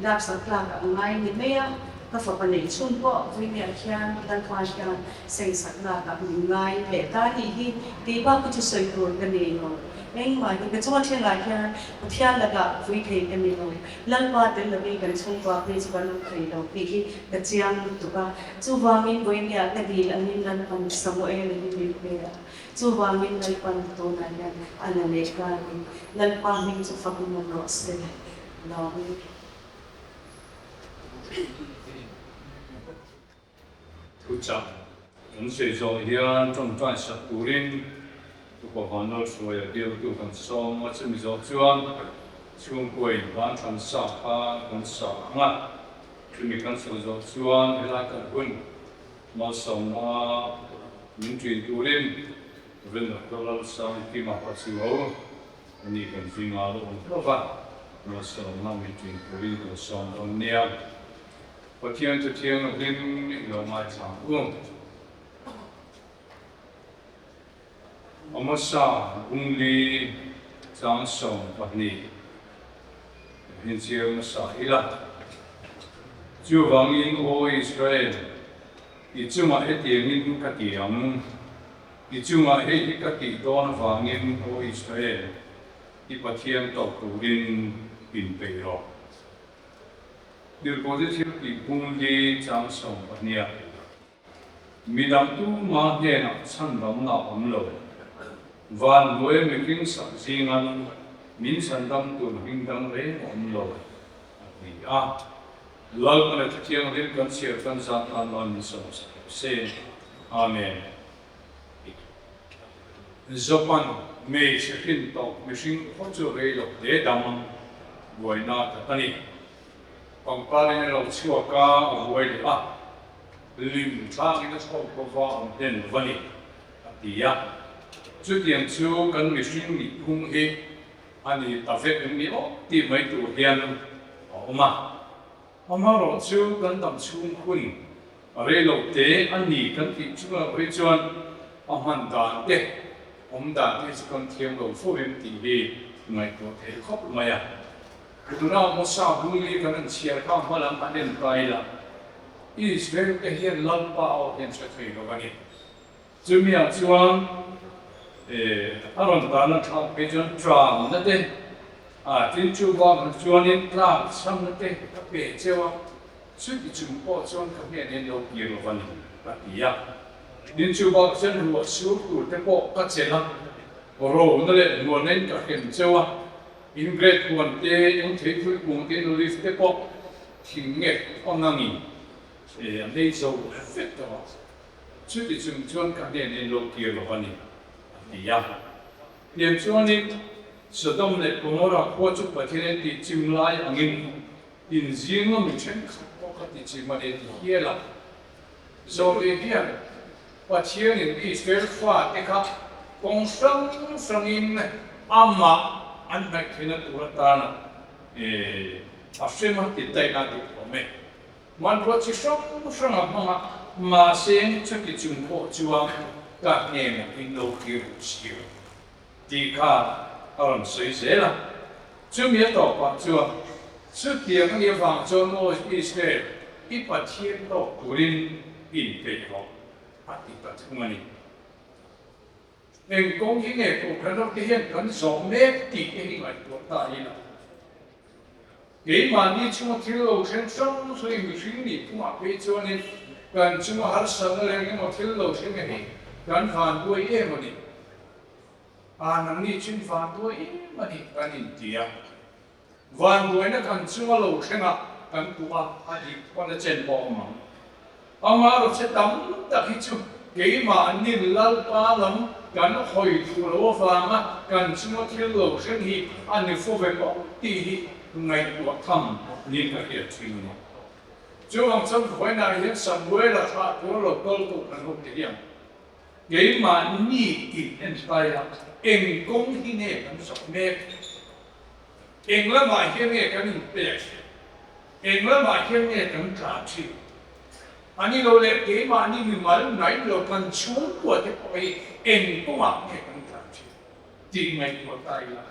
dak sa tla ka ngai ni me a ka fa pa nei chun ko wini a khian dan kwa khian sei sak na ka ngai le ta ni hi ti ba ku chu soi ko ka ni no nên mà những cái chỗ thiên lại kia thiên là cả vui thì cái mình rồi lần qua đến là mình cần xung qua thì chúng ta thấy đâu thì cái chiang tụi ta chú vào mình với nhà cái gì là mình lần còn sống ở đây là mình về chú vào mình lần còn tôi này là anh là lấy cái lần qua mình chú phát mình nó sẽ nó thu chậm những sự rồi hiện trong toàn sự đủ lên của họ nó rồi điều tụ cần so mà chỉ mình chuan chuông quầy bán thành sạp ha cần sạp ngắt chỉ mình cần sử dụng chuan hay là cần quân mà sống mà những chuyện tụ lên bên là đó là sao khi mà họ chịu ấu mình cần suy nghĩ luôn các bạn mà sống mà những chuyện tụ lên của sống trong niệm và thiên cho thiên lên nhiều mai sáng uống Amasa ungli sang song patni hin chiang sa ila chu wangin o Israel thì chung mà hết tiền in các tiếng thì chung mà hết các tiếng đó nó vang in của Israel thì bắt thiên tộc tụ in bể rồi điều có thể thiếu thì cũng đi trang sống bất nhiệt mi đam tu mà nghe nào sanh đam nào ấm lâu van nuôi mình kinh sản sinh ăn min sản đam tu mình đam lấy ấm lâu thì lâu mà thực hiện đến cần sửa cần sản an an sống se amen Japan mấy sự kiện tộc mấy sinh phát triển về lộc để đam vui na thật này còn ba này là chùa ca vui đi lim thang in the top of our den valley dia chu tiang chu kan mi hring ni hung he ani ta ve mi o ti mai tu hian oma ro chu kan dam chung hun re lo te ani kan ti chu re chuan han dan te dan te kan thiam lo fu rim ti he mai ko te khop mai a tu na mo sa bu li kan chiar ka ma lam anen kai la Israel cái hiện lâm bao hiện sẽ thấy nó vậy. Chúng mình chuan, Aaron ta nó thao cái chuan tròn nó thế, tin chú bao chuan in làm xong nó thế, các bé chơi suốt cái chúng bao chuan các bé nên đâu kia nó vậy, là gì à? Tin chú bao chuan ruột suốt ruột thế bao các chế lắm, rồi nó lại nguồn nên các hiện chơi in great nguồn thế, những thế thôi nguồn thế nó đi thế bao, thì nghe con ngang nhìn. Đây dấu phết đó, chứ thì chúng chuan các điện in lô kia rồi vậy, thì ya, điện chuan in sử dụng để cùng ra qua chút bát thiên thì chim lai anh in riêng mà mình xem có cái chim mà để kia là, rồi thì hiện bát thiên in Israel pha cái khác, công sang in amma anh phải khi nào tu ra na, áp xem mà tiết tay na thì có mấy man có chỉ sống mà xem cho cái chúng họ chuang các nghề một cái nô kia xíu thì cả ông suy xét là chúng biết đó bạn chuang trước kia các địa phương cho nó Israel ít bắt thiên đó của linh in về họ bắt đi bắt không anh nên công những nghề của cái đó cái hiện cần giống nét thì cái hình ảnh của ta như là cái mà đi chung thiếu lâu thêm sống所以mình suy nghĩ cũng học về cho nên gần chung har sang lên cái một thiếu lâu thêm cái này gần phản đuôi em mà đi năng đi chung phản đuôi em mà đi gần in tiệt phản đuôi nó gần chung lâu thêm à gần tua đi quan là trên bò mà rồi sẽ đóng đặc biệt chung cái mà nhìn lal pa lắm gần hồi thu lúa vàng á gần chung thiếu lâu thêm thì anh đi phô về bỏ thì ngày của thầm liên hệ hiện trường này, chúng ông trong khối này hiện sản với là thà của lộc câu tụ là một cái điểm, cái mà nhị hiện tại là em công thì nè vẫn sống nè, em là mà hiện nè cái mình bẹt, em là mà hiện nè cái mình trả chịu, anh ấy nói cái mà anh ấy nói nói là cần xuống của cái cái em cũng mặc cái mình trả chịu, thì ngày của tại là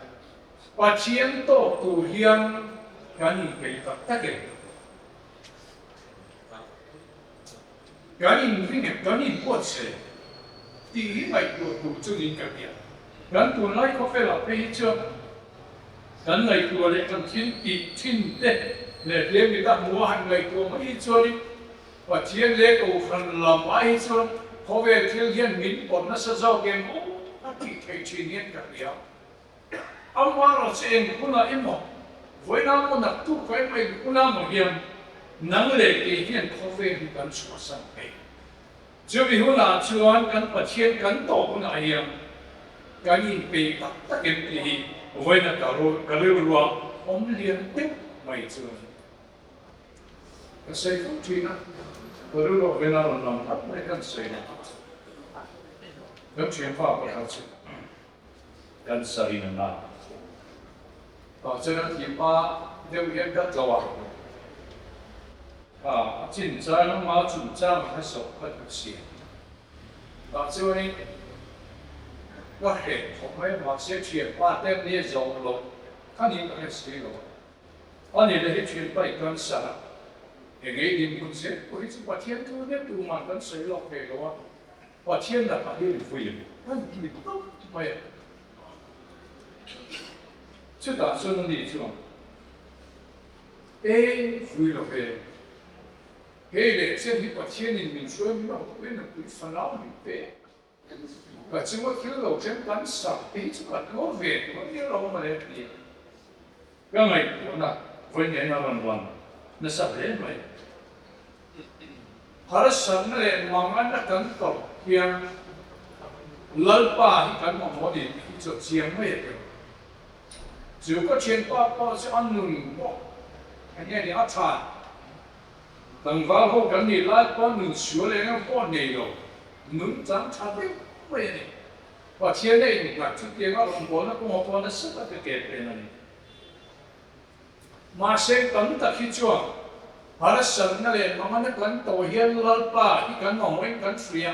và chiến tổ tu hiền gắn về tập tất cả gắn về nghiệp gắn qua sẽ thì ngày của tu cho nên cái gì gắn tu lại có phải là phải chưa gắn ngày của lại cần thiên bị thiên để lấy người ta mua hàng ngày của mấy cho đi và thiên lễ của phần làm mấy cho có về thiên hiền mình còn nó sẽ giao game nó chỉ thấy chuyện hiện cái gì ông nói xem cũng là em một với nó một đặc thù phải phải cũng là một điểm năng lực cái hiện có về thì cần sửa sang cái chứ vì hôm nào chưa ăn cần bật thiên cần tổ cũng là hiện cái gì bị bắt tất cả thì với nó cả rồi ông liên tiếp mày chưa cái xây không chuyện á rồi với nó làm thật mấy cái xây này cái chuyện pháp của họ chứ cái xây này là cho nên thì ba nếu hiện các lâu chính trang nó mà chủ trang hay số hết được gì cho nên có thể không phải mà sẽ chuyển qua tem này rồi, cái này có thể sẽ rồi, anh ấy là chuyện phải cân xả, อย่างนี้ดินคุณเสร็จคนที่ว่าเทียนคือเนี่ยดูมันกันสวยหลอกเกว่าว่าเทียนแบบนี้ฟุยนั่นคือต้องไม่这打算你是吧？哎，回了呗。嘿嘞，现在把天人民说明了，为了对烦恼你呗。把这个听了真干啥？哎，这个我为我你老么来的？刚才我那婚姻那乱，那啥人没？他的生嘞，慢慢的跟到天，老爸一跟我们的就讲没的。只有个钱爸是安宁的，อันนี้อาจารย์ตั้งว่าเขากันนี่ไล่ป้อนหนึ่งชัวเลยนะป้อนเนี่ยอยู่หนึ่งจังชัดเลยไม่เนี่ยว่าเทียนได้หนึ่งหลักชุดเดียวก็ลงบอลแล้วก็มาป้อนแล้วสุดก็เก็บไปนั่นมาเซ็งกันตะคิดจัวหาละสันนั่นแหละมันกันโตเฮียนลัลป้าที่กันมองไว้กันเสีย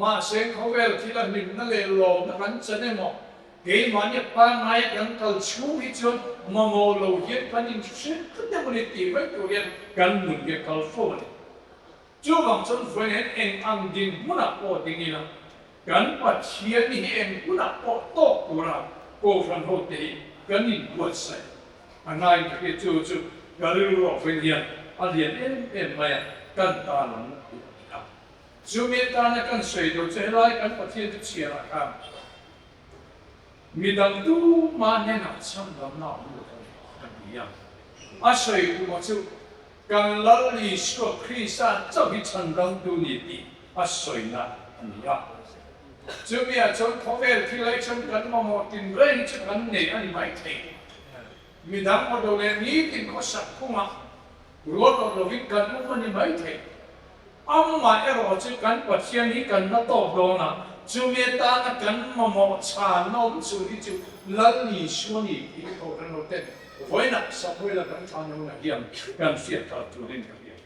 มาเซ็งเขาเวลที่ละหนึ่งนั่นแหละลงกันจะได้มองเกี่ยมันเนี่ยปางไงกันกัลชูฮิจนมาโมโลเย็นกันยิ่งเชื่อก็จะมันตีไว้ตัวเย็นกันหนึ่งเกี่ยวกับโฟนจู่บางส่วนเฟนเองอังดินมุนักโอติงีนะกันปัจเจียนี่เองมุนักโอโตกุระโกฟันโฮตีกันยิ่งปวดใส่อันนั้นก็จู่กันเรื่องเฟนเย็นอันเย็นเอ็นไม่กันตาหลังจู่มีตาเนี่ยกันสวยดูเจริญกันปัจเจียจะเชียร์กันมีดังตู้มาเนี่ยนะช่างดำน้ำอยู่กันอย่างอาศัยดูมาจู่กันลัลลิสก็คริสต์เจ้าที่ช่างดำดูนี่ดีอาศัยนะอันนี้จู่มีอาจารย์เขาเวลที่ไล่ช่างกันมาหมดกินเร่งช่างกันเนี่ยอันนี้ไม่ใช่มีดังมาดูเลยนี่กินก็สักคู่มารถเราวิ่งกันมันนี่ไม่ใช่อ้ำมาเอรอจู่กันปัจเจียนี้กันน่าโตโดนะจู่มีตาหน้ากันมาหมดชาโน้มจู่ที่จู่ลัลลิชวนี่ที่เขาเป็นโนเต้ไว้นะสักเวลากันชาโน้มนะเยี่ยมกันเสียตัดตัวเล่นกันเยี่ยม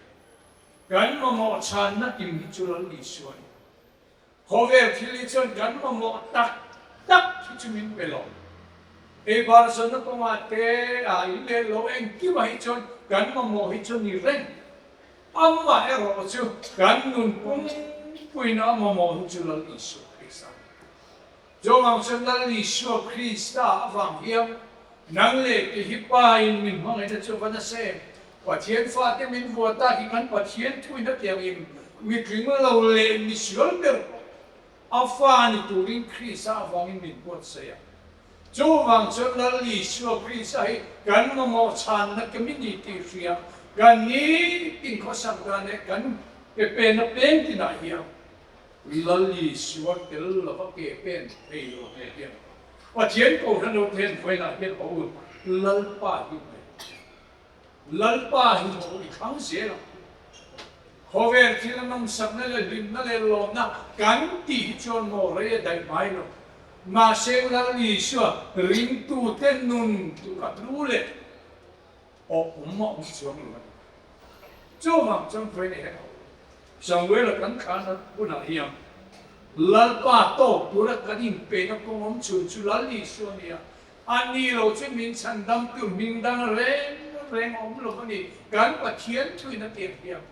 กันมาหมดชาหน้ากินที่จู่ลัลลิชวนี่เขาเวลที่ลิชวนกันมาหมดตักที่จู่มินเวลล์เอบาร์สันก็มาเตะอิเลโลเองที่ว่าฮิจวนกันมาหมดฮิจวนนี่เร่งอ้ำมาเอรอจู่กันนุ่นปุ่งปุยน้ำมาหมดฮิจวนลัลลิชวจงเอาฉันนั่นลิชวคริสต์ฟังเยี่ยมนั่งเล็กที่ฮิปปายมินมังไอ้เจ้าวันนั้นเซ่ปัจเจียนฟ้าที่มินวัวตาที่มันปัจเจียนทุยนักเดียวอิมมีถึงเมื่อเราเล่นมิชวลเดอร์อาฟ้านี่ตัวลิงคริสต์ฟังมินวัวเสียจงเอาฉันนั่นลิชวคริสต์ให้กันมาหมดฉันนักมินิตีเสียกันนี้ติงข้อสังกันเนี่ยกันเป็นที่ไหนเหี้ยลัลลิชวเตลล์ก็เก็บเป็นไปโลเทียนว่าเทียนกูนั่นโลเทียนไฟน่ะเทียนเขาลัลป้าอยู่ไหนลัลป้าอยู่อีกครั้งเสียแล้วเขาเวรที่นั่งสักนั่นเลยดินนั่นเลยลมนะกันตีจนโมเรียได้ไหมล่ะมาเสียงลัลลิชวริงตูเต้นนุ่นตูกัดรู้เลยโอ้ผมมองชมเลยจู่มันจังไฟเนี่ยสังเวลกันขันนั้นปุ่นอะไรอย่างลัลป้าโตตัวละกันยิ่งเป็นนักกงมชุลัลลิชวเนี่ยอันนี้เราจะมีฉันดำตัวมิงดังเร่งอมลงนี่การปัจเจียนช่วยนักเรียน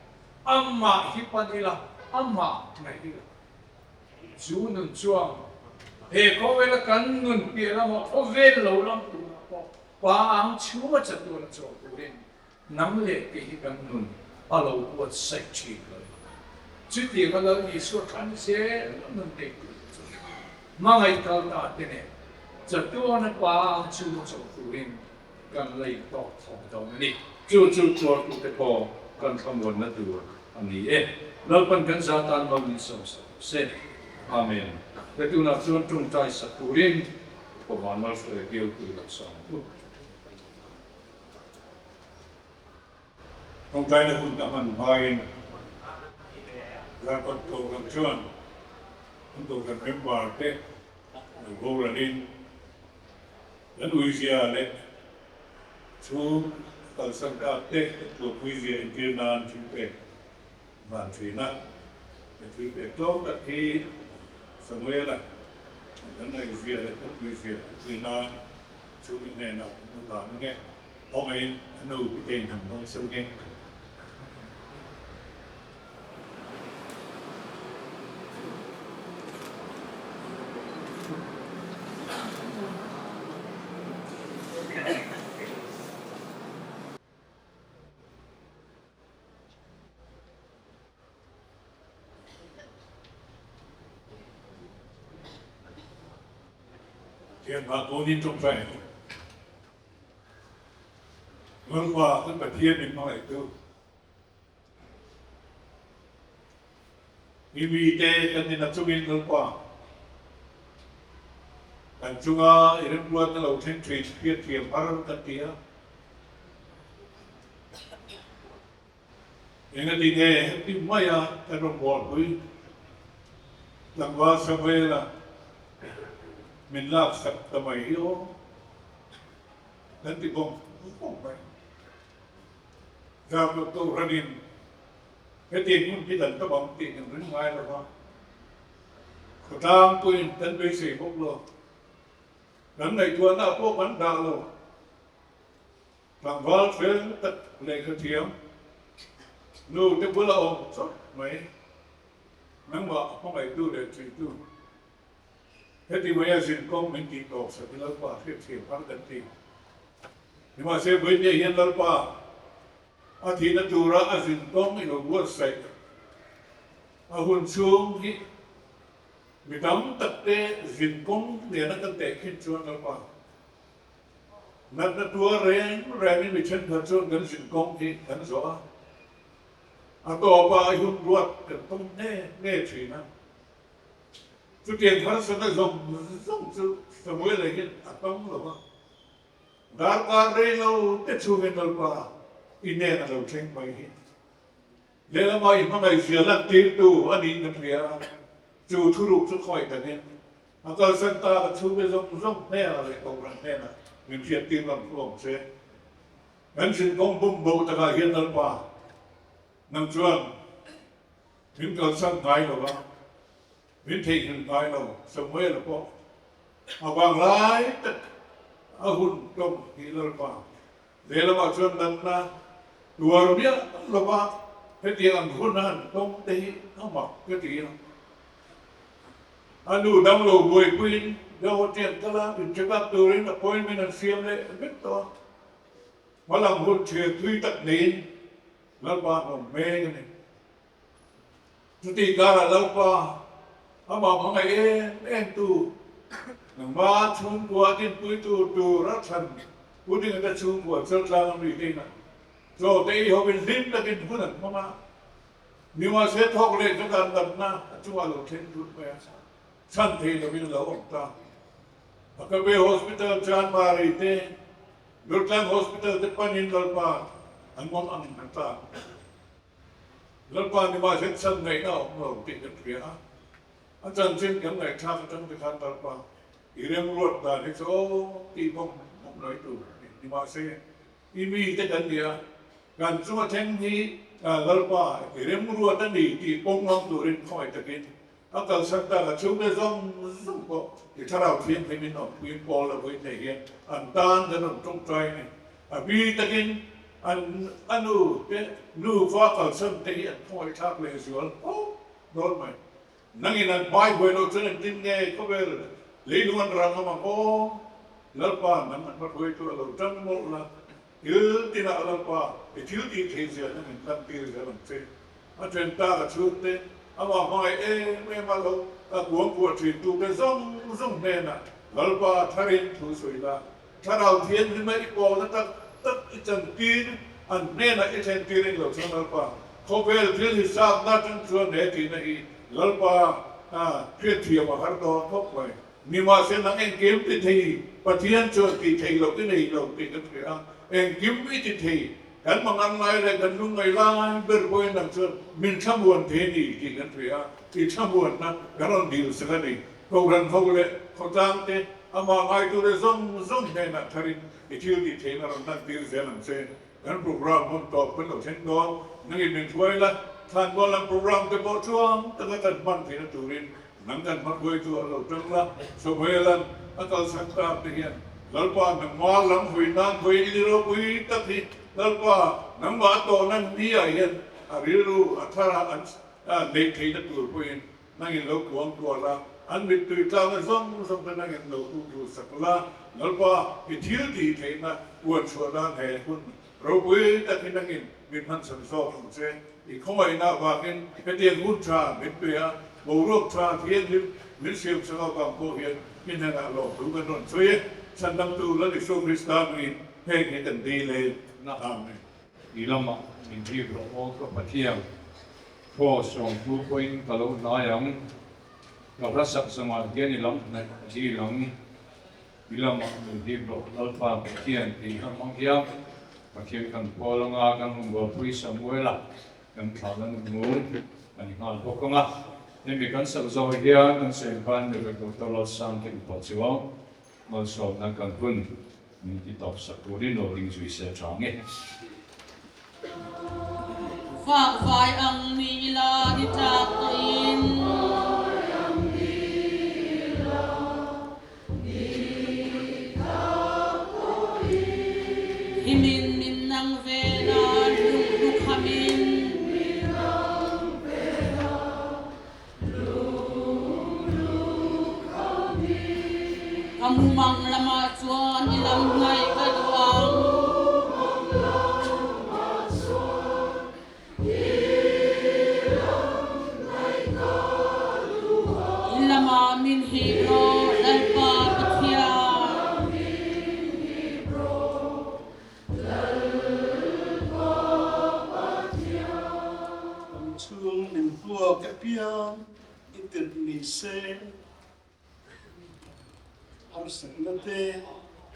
อัมมาฮิปันนี่ละอัมมาไหนดีล่ะจูนุนจวงเฮ้เขาเวลกันนุนเปียละมั้งเขาเวลเราลำตัวนะพ่อปางชัวจะตัวละจอตัวเองน้ำเล็กที่กันนุนเอาเราปวดใส่ชีเลยจุดเดียวกันเราอีสุขันเสียนั่นเด็กมาไงตอนนั้นเนี่ยจะตัวนั้นปางชัวจะตัวเองกันเลยต่อของตรงนี้จู่ตัวตัวแต่พอกันคำนวณนั่นตัวอันนี้เราเป็นกันซาตานเรามีสมเสร็จอาเมนแต่ตัวนั้นส่วนตรงใจสักตัวเองประมาณนั้นเลยเกี่ยวกับหลักสองตรงใจนะคุณตะมันพายแล้วก็โตกันชวนโตกันเป็นบาร์เต้โบราณแล้วอุยเซียเลยชูตัดสังกัดเต้ตัวอุยเซียกินนานชิมเป็ดบ้านชีนะเป็นชิมเป็ดโตกันที่สมัยละแล้วในอุยเซียตัวอุยเซียกินนานชูแน่นอนต่างๆเนี่ยเพราะไอ้หนูเองทำต้องสู้เอง tiền và cố nhiên trong phải vâng qua tất cả thiên đến nói tư vì thế cần nên là chung in vâng qua cần chung irin buat na lâu trên thủy thiên thiềm phá tân tía những cái gì nghe thì mấy cái đồng bọn với làm qua sao về là mình làm sạch tầm ấy yếu nên thì không phải ra một câu ra đi cái tiền cũng chỉ lần các bạn tiền đến ngoài là không có tam tôi đến bây giờ bốc luôn đến này tuần nào bốc bắn đào luôn làm vào phía tất lệ cái thiếm nô cái bữa là ông sốt mấy nắng bọ không phải tu để chỉ tu thế thì bây giờ xin công mình chỉ tổ sẽ đi lâu qua tiếp thiểm phát tận thì nhưng mà sẽ với nhà hiện lâu qua thì nó tu ra xin công mình là vua sạch hồn xuống thì bị đóng tập để xin công để nó cần để khi chuan lâu qua nó tua rèn mình bị chân thật chuan gần xin công thì gần rõ tổ ba hồn ruột cần công nghe chỉ năng chú tiền phát sinh ra dùng chú mới là hiện tông rồi mà đã qua đây lâu tết chú bên lâu qua in nè là đầu tranh bài hiện để là mọi người này giờ là tiền tù anh đi được phía chú thu lục chú khỏi cả nên mà còn sân ta là chú bên dùng nè là lại cầu rằng nè là mình thiệt tiền làm của xe ngân xin công bung bầu ta là hiện lâu qua nằm chuan mình còn sân thái rồi mà mình thấy hiện tại là sống mới là có mà bằng lái ở hồn công thì là bằng để là bảo chuyện lần là đùa biết là bằng cái tiền hồn hẳn công ty nó mặc cái gì đó anh đủ đâm lồ bùi quên đâu tiền cái là mình chưa bắt từ đến là quên mình làm xiêm đấy biết to mà làm hồn chuyện tuy tận đến là bằng mê cái này chú tỷ ca là lâu qua họ bảo mọi người em tu nằm ba chung qua trên túi tu rất thần cuối cùng người ta chung của sơ ra làm gì đây này rồi đây họ bên dính là bên cuối cùng mà nhưng mà sẽ thoát lên cho cần đập na chúng ta lộ trên túi về sanh thì là bên lỗ ông ta và cái bên hospital John Mary thế Brooklyn Hospital thế panin lalpa anh mong anh ta lalpa nhưng mà sẽ sanh này nào ông tiền cái chuyện anh chân trên cái này tham trong cái khăn tao qua, item ruột là cái số thì không nói đủ, nhưng mà sẽ imi cái chân kia, gần số chân thì lỡ qua item ruột đó thì không ngon đủ đến khỏi thực hiện, anh cần sang ta là chúng cái giống có thì thay đầu tiên thì mình nói quyền bỏ là với thể hiện, anh tan cho nó trong trai này, vì thực hiện anh nu cái nu phát ở sân thể hiện khỏi tháp lệ xuống, rồi mày nangin ang bay boy no chen tin nge ko ber le luan rang ma ko lalpa nan ma boy to lo tam mo la il tin a lalpa e til ti the je na min tan ti je lan che a chen ta ga chu te a ma mai me ma lo a buông của thủy tu cái rong ne na lalpa tharin thu sui la tharau thiên ni mai ko na ta chân tin an ne na e chen ti ring lo chen lalpa ko ber til hi sa na chen chuan ne ti na hi lalpa thuyết thiệp mà hắn đó thốt vậy nhưng mà sẽ là anh kiếm thì thì và thiên cho thì thầy lộ cái này lộ thì cái thầy anh kiếm cái thì hắn bằng ăn này là gần lúc ngày la bên quên làm sao mình tham buồn thế thì cái thầy thì tham buồn na cái đó điều sẽ là này câu rằng câu lệ câu trang thế mà ngay tôi đã giống này là thầy thì chưa thì thầy là làm điều sẽ làm sao cái program hôm top bên đầu trên đó năng mình thôi làท่านก็ลังโปรแกรมแต่พอช่วงตั้งแต่วันที่นั่นตูรินนั่งกันมาคุยตัวเราจังละสมัยนั้นอาจารย์สังกัดที่เห็นแล้วก็นั่งมาหลังคุยนั่งคุยลีโร่คุยตั้งที่แล้วก็นั่งมาโตนั่งนี่เห็นรีรู้ถ้าอันเด็กที่นั่นตัวคุยนั่งเห็นเรากวงตัวละอันมิตรตาเนี่ยส่งไปนั่งเห็นเราดูสักละแล้วก็ไปเที่ยวที่ที่นั่นอวดชัวร์ด้านแห่คุณเราคุยตั้งที่นั่งเห็นมีมันสันสองเช่อีกข้อหน้าว่ากันเป็นเรื่องหุ่นชาเป็นเปียบูรุษชาเทียนมิเชียมสลากบางโคเฮียน Mina na lo tu kan ron so ye sandang tu la Yesus Kristus ni he ke kan di le na amen. Ilama min di ro o ko pathiam po song tu poin kalau layang ka rasak sama gen ilam na di lang ilama min di ro alpa pathiam di amang hiam pathiam kan polanga kan ngbo pui samuela kan thalan ngun ani ngal pokonga nemi kan sa zo hian kan se ban de ko tolo sang ke po chiwa mo so na kan pun ni di top sa turin no ling zui se change Phạ phải ang mi la di ta in himin min nang ve na du khamin kamumang lama chuan ilam ngai ka duang Ilama min hibro lalpa pathia Chuông niềm vua cái piang itin ni se arsan nate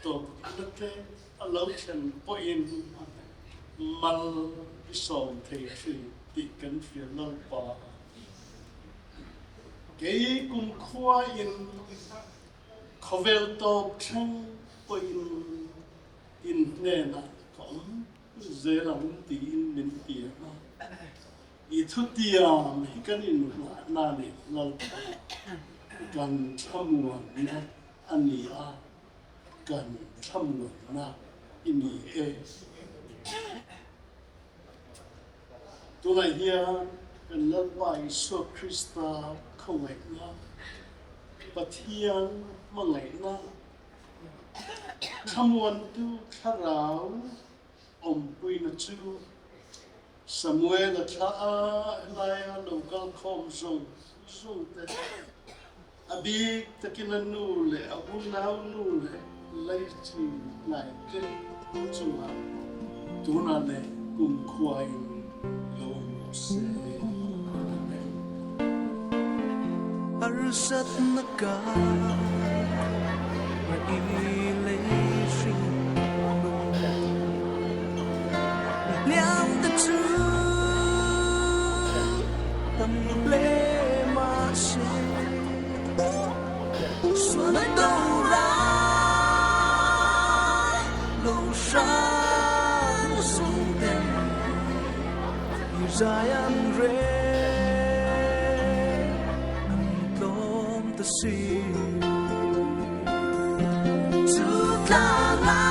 to nate alau chen poin mal isom thei thi ti kan fia lal pa cái cùng khoa in khovel to chen poin in nè na cũng dễ làm tí in min tia na itu tiam ikan in na ni lal kan chamuan na ani a kan chamuan na ini e tu lai hian kan lal bai so Krista không ai na pathian mangai na chamuan tu kharau pui na chu Samuel a cha lai a local com zone te abi takin nu le abu nau nu le lai chi lai ke chu ma tu na le kum khwai lo se arsat naka wa ilay liang the truth tâm lệ mà se xuân đâu ra lâu sáng sung đêm như dài ăn rê lom the sea to la la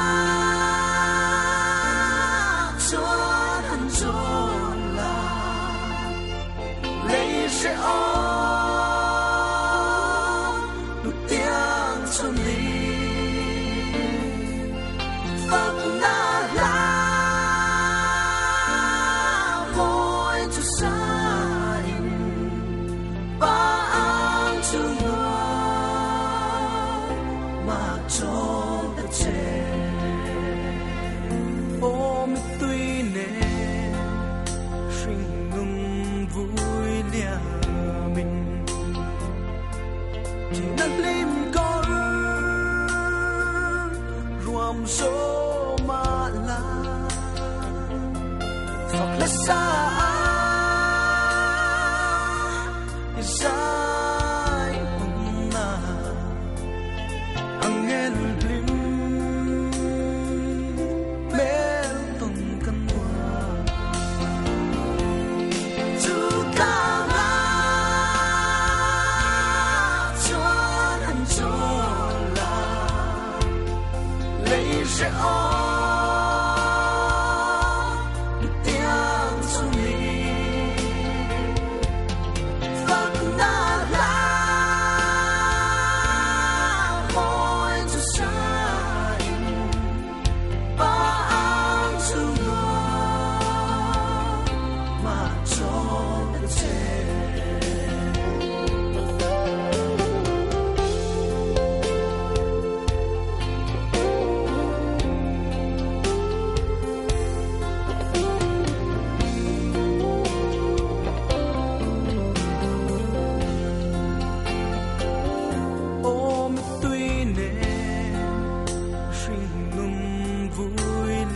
sẽ ôm nụ tiếng xuân đi phật na la mỗi chút xa in ba ang chung mà trong đất trẻ ôm tuy nè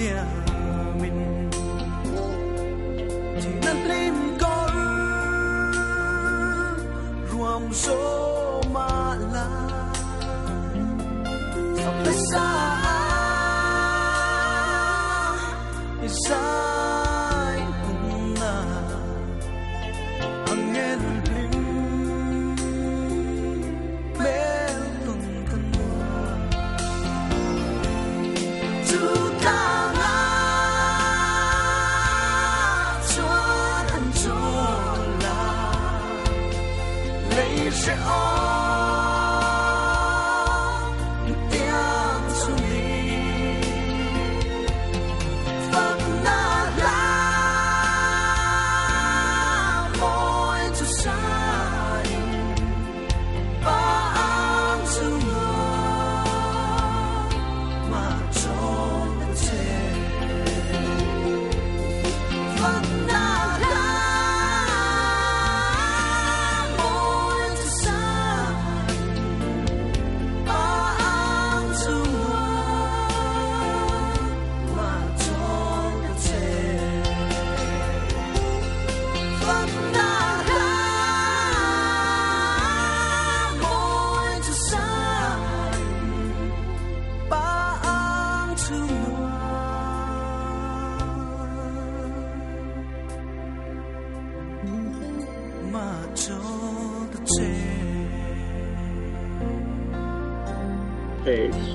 tia min chỉ nan lim có ruộng số mà la sắp tới xa sai cũng na ang nghe bling bên từng căn mùa chúng ta ngã cho thân cho là lấy sẽ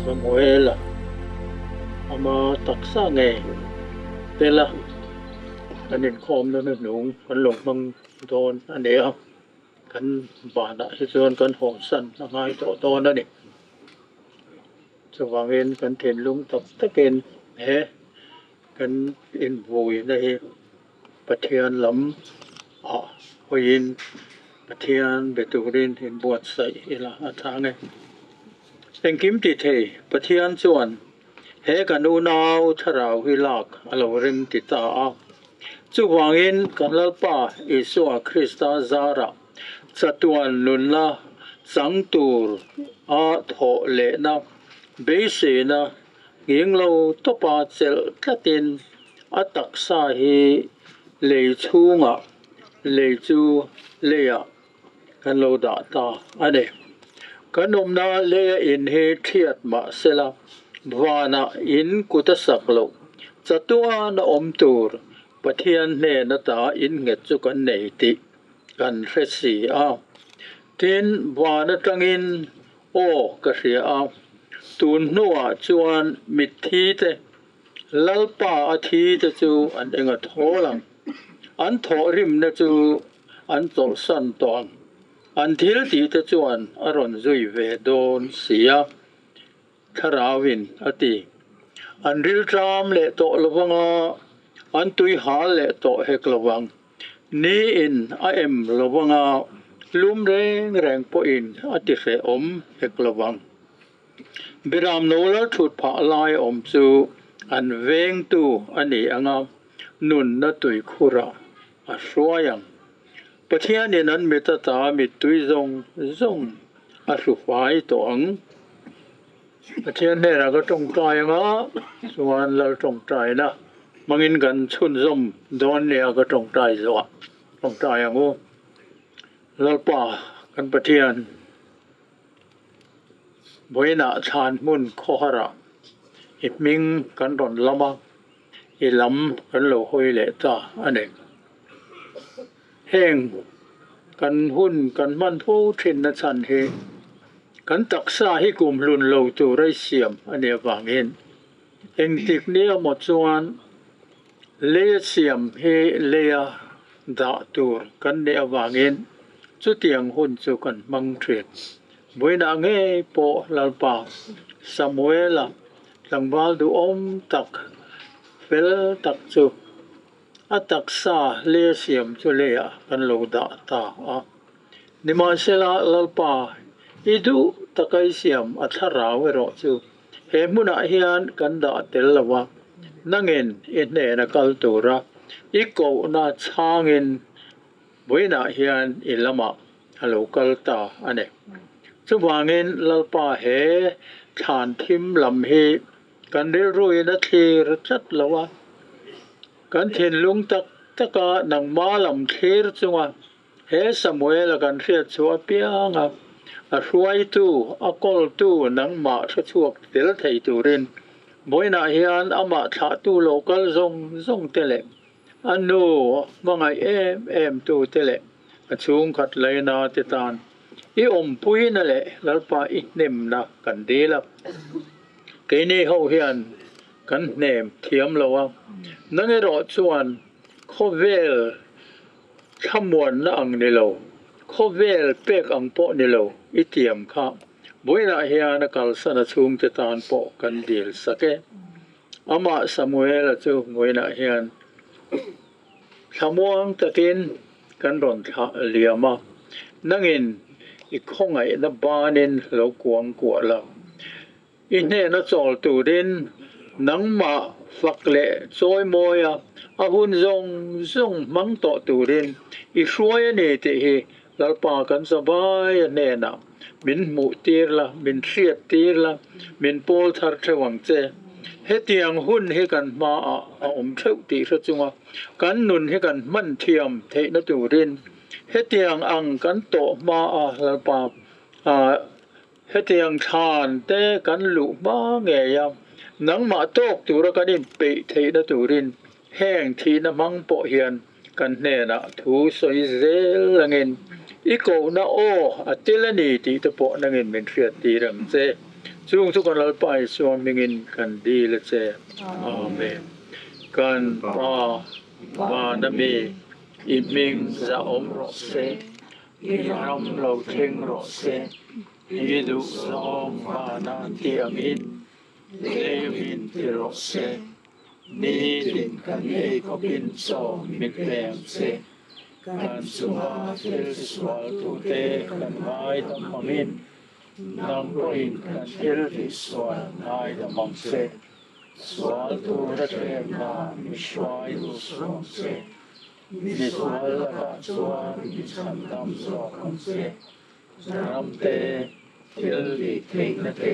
Samuel ama taksa nge tela kanin khom na nung kan lung mang don ane kan bana hi chuan kan hong san na ngai to to na ni chuwangin kan then lung tak takin he kan in vui na hi pathian lam a hoin pathian beturin hin buat sai ila athange Anh kiếm thì thầy, bát thiên chuan, he kan u nau tharau hi lak alo rim ti ta a. Chu wangin kan lalpa Isua Krista zara, chatuan nun la, sang tur a tho le na, beise na, nging lo topa chel tlatin, a taksa hi lei chunga, lei chu leya, kan lo da ta ane. Kanom na le in he thiat ma sela vana in kutasak lo chatua na omtur pathian ne na ta in nge chu kan nei ti kan resi a tin vana tangin o ka ria a tun nuwa chuan mit thi te lalpa a thi te chu an enga tholang an tho rim na chu an tol san tong an thil ti te chuan aron zui ve don sia tharawin ati an ril tram le to lawanga an tui hal le to hek lawang ni in a em lawanga lum reng reng po in ati fe om hek lawang biram nola thut pha lai om chu an veng tu ani anga nun na tui khura a hruayang pathian in an meta ta mit tui zong zong a hru fai to ang pathian ne ra ka tong tai nga chuan lal tong tai na mangin kan chun zom don ne ka tong tai zo tong tai angu lalpa kan pathian boina chan mun khohara ipming kan ron lama ilam kan lo hoi le ta ane heng kan hun kan man phu thin na chan he kan taksa hi kum lun lo tu rai siam ane wangin eng tik nia mo chuan le siam he leya da tur kan ne wangin chu tiang hun chu kan mang thret boina nge po lalpa Samuela langwal du om tak fel tak chu ataksa le siam chu leya kan lo da ta a nima sela lalpa idu takai siam atharau ero chu he muna hian kan da tel lawa nangin ine na kaltura iko na changin boina hian ilama halo kalta ane chuwangin lalpa he than thim lam hi kan ri rui na thlir chat lawa kan thin lung tak taka nang malam thlir chunga he Samuel kan riat chua pianga a hruai tu a kol tu nang ma tha chuak tel thei turin boina hian ama tha tu local zong tele anu mangai em tu tele a chung khat leina te tan I pui na le lalpa I nem na kan dela ke ne ho hian kan nem thiam lawa nang ero chuan khovel thamuan na ang ni lo khovel pek ang po ni lo I tiam kha boina hian kal sana chung te tan po kan dil sake ama Samuel chu ngoina hian thamuang takin kan ron tha liama nangin I khongai na banin lo kuang kwa la I ne na chol turin nangma fakle choi moya a hun zong mang to turin I hruai ne te hi lalpa kan sabai ne na min mu tir la min hriat tir la min pol thar thewang che hetiang hun he kan ma a theu ti ra chunga kan nun he kan man thiam thei na turin hetiang ang kan to ma a lalpa hetiang than te kan lu ma nge ya nang ma tok tura kan in pe thei na turin heng thi na mang po hian kan ne na thu soi zel langin iko na o atilani ti te po nangin min hriat ti rang che chung chu kan lalpai so mingin kan di le che amen kan pa na mi I ming za ro se I ram lo thing ro se I du som ma na tiang in le min ti ro se ni din kan e ko bin so mit lem se kan suma fil swal tu te kan mai tam mamin nang roin kan il fi swal nai da mang se swal tu ra trem na mi shwai du som se mi swal la chuan mi chan dam so kan se ram te til li thei na te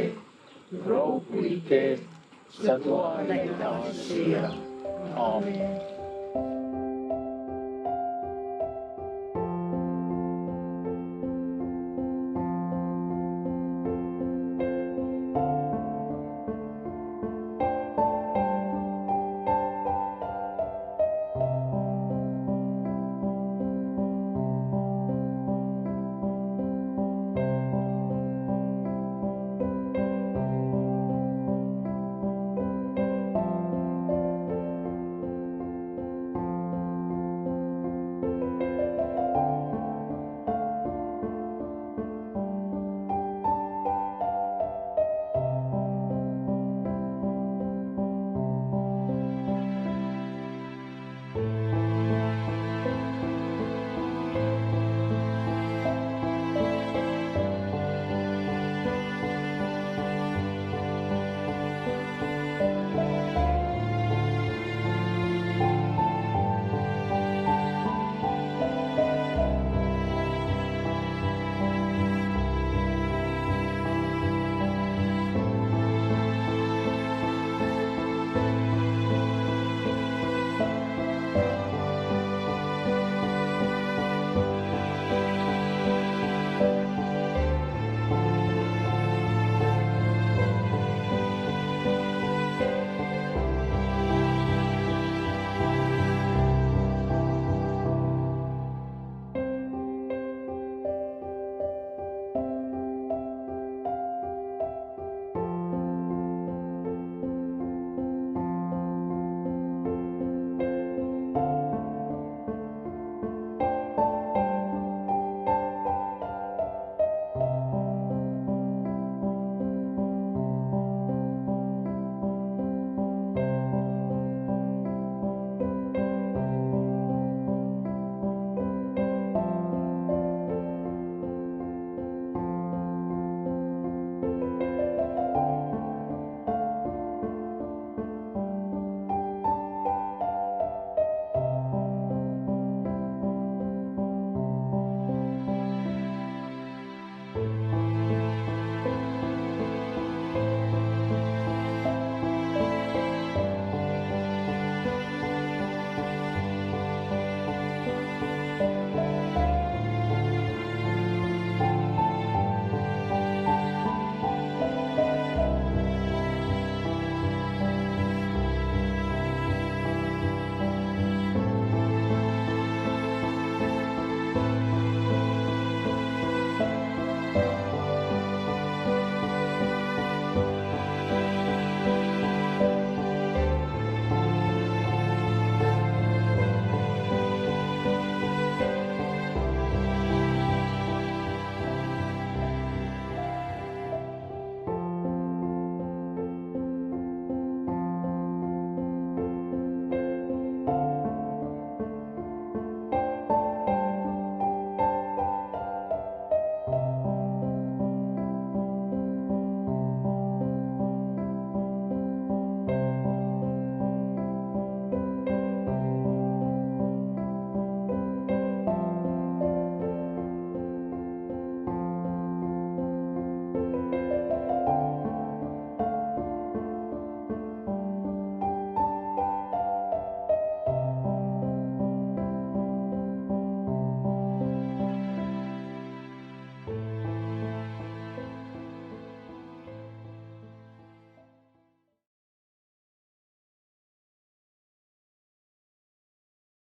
ro pui te sa tua nei na sia amen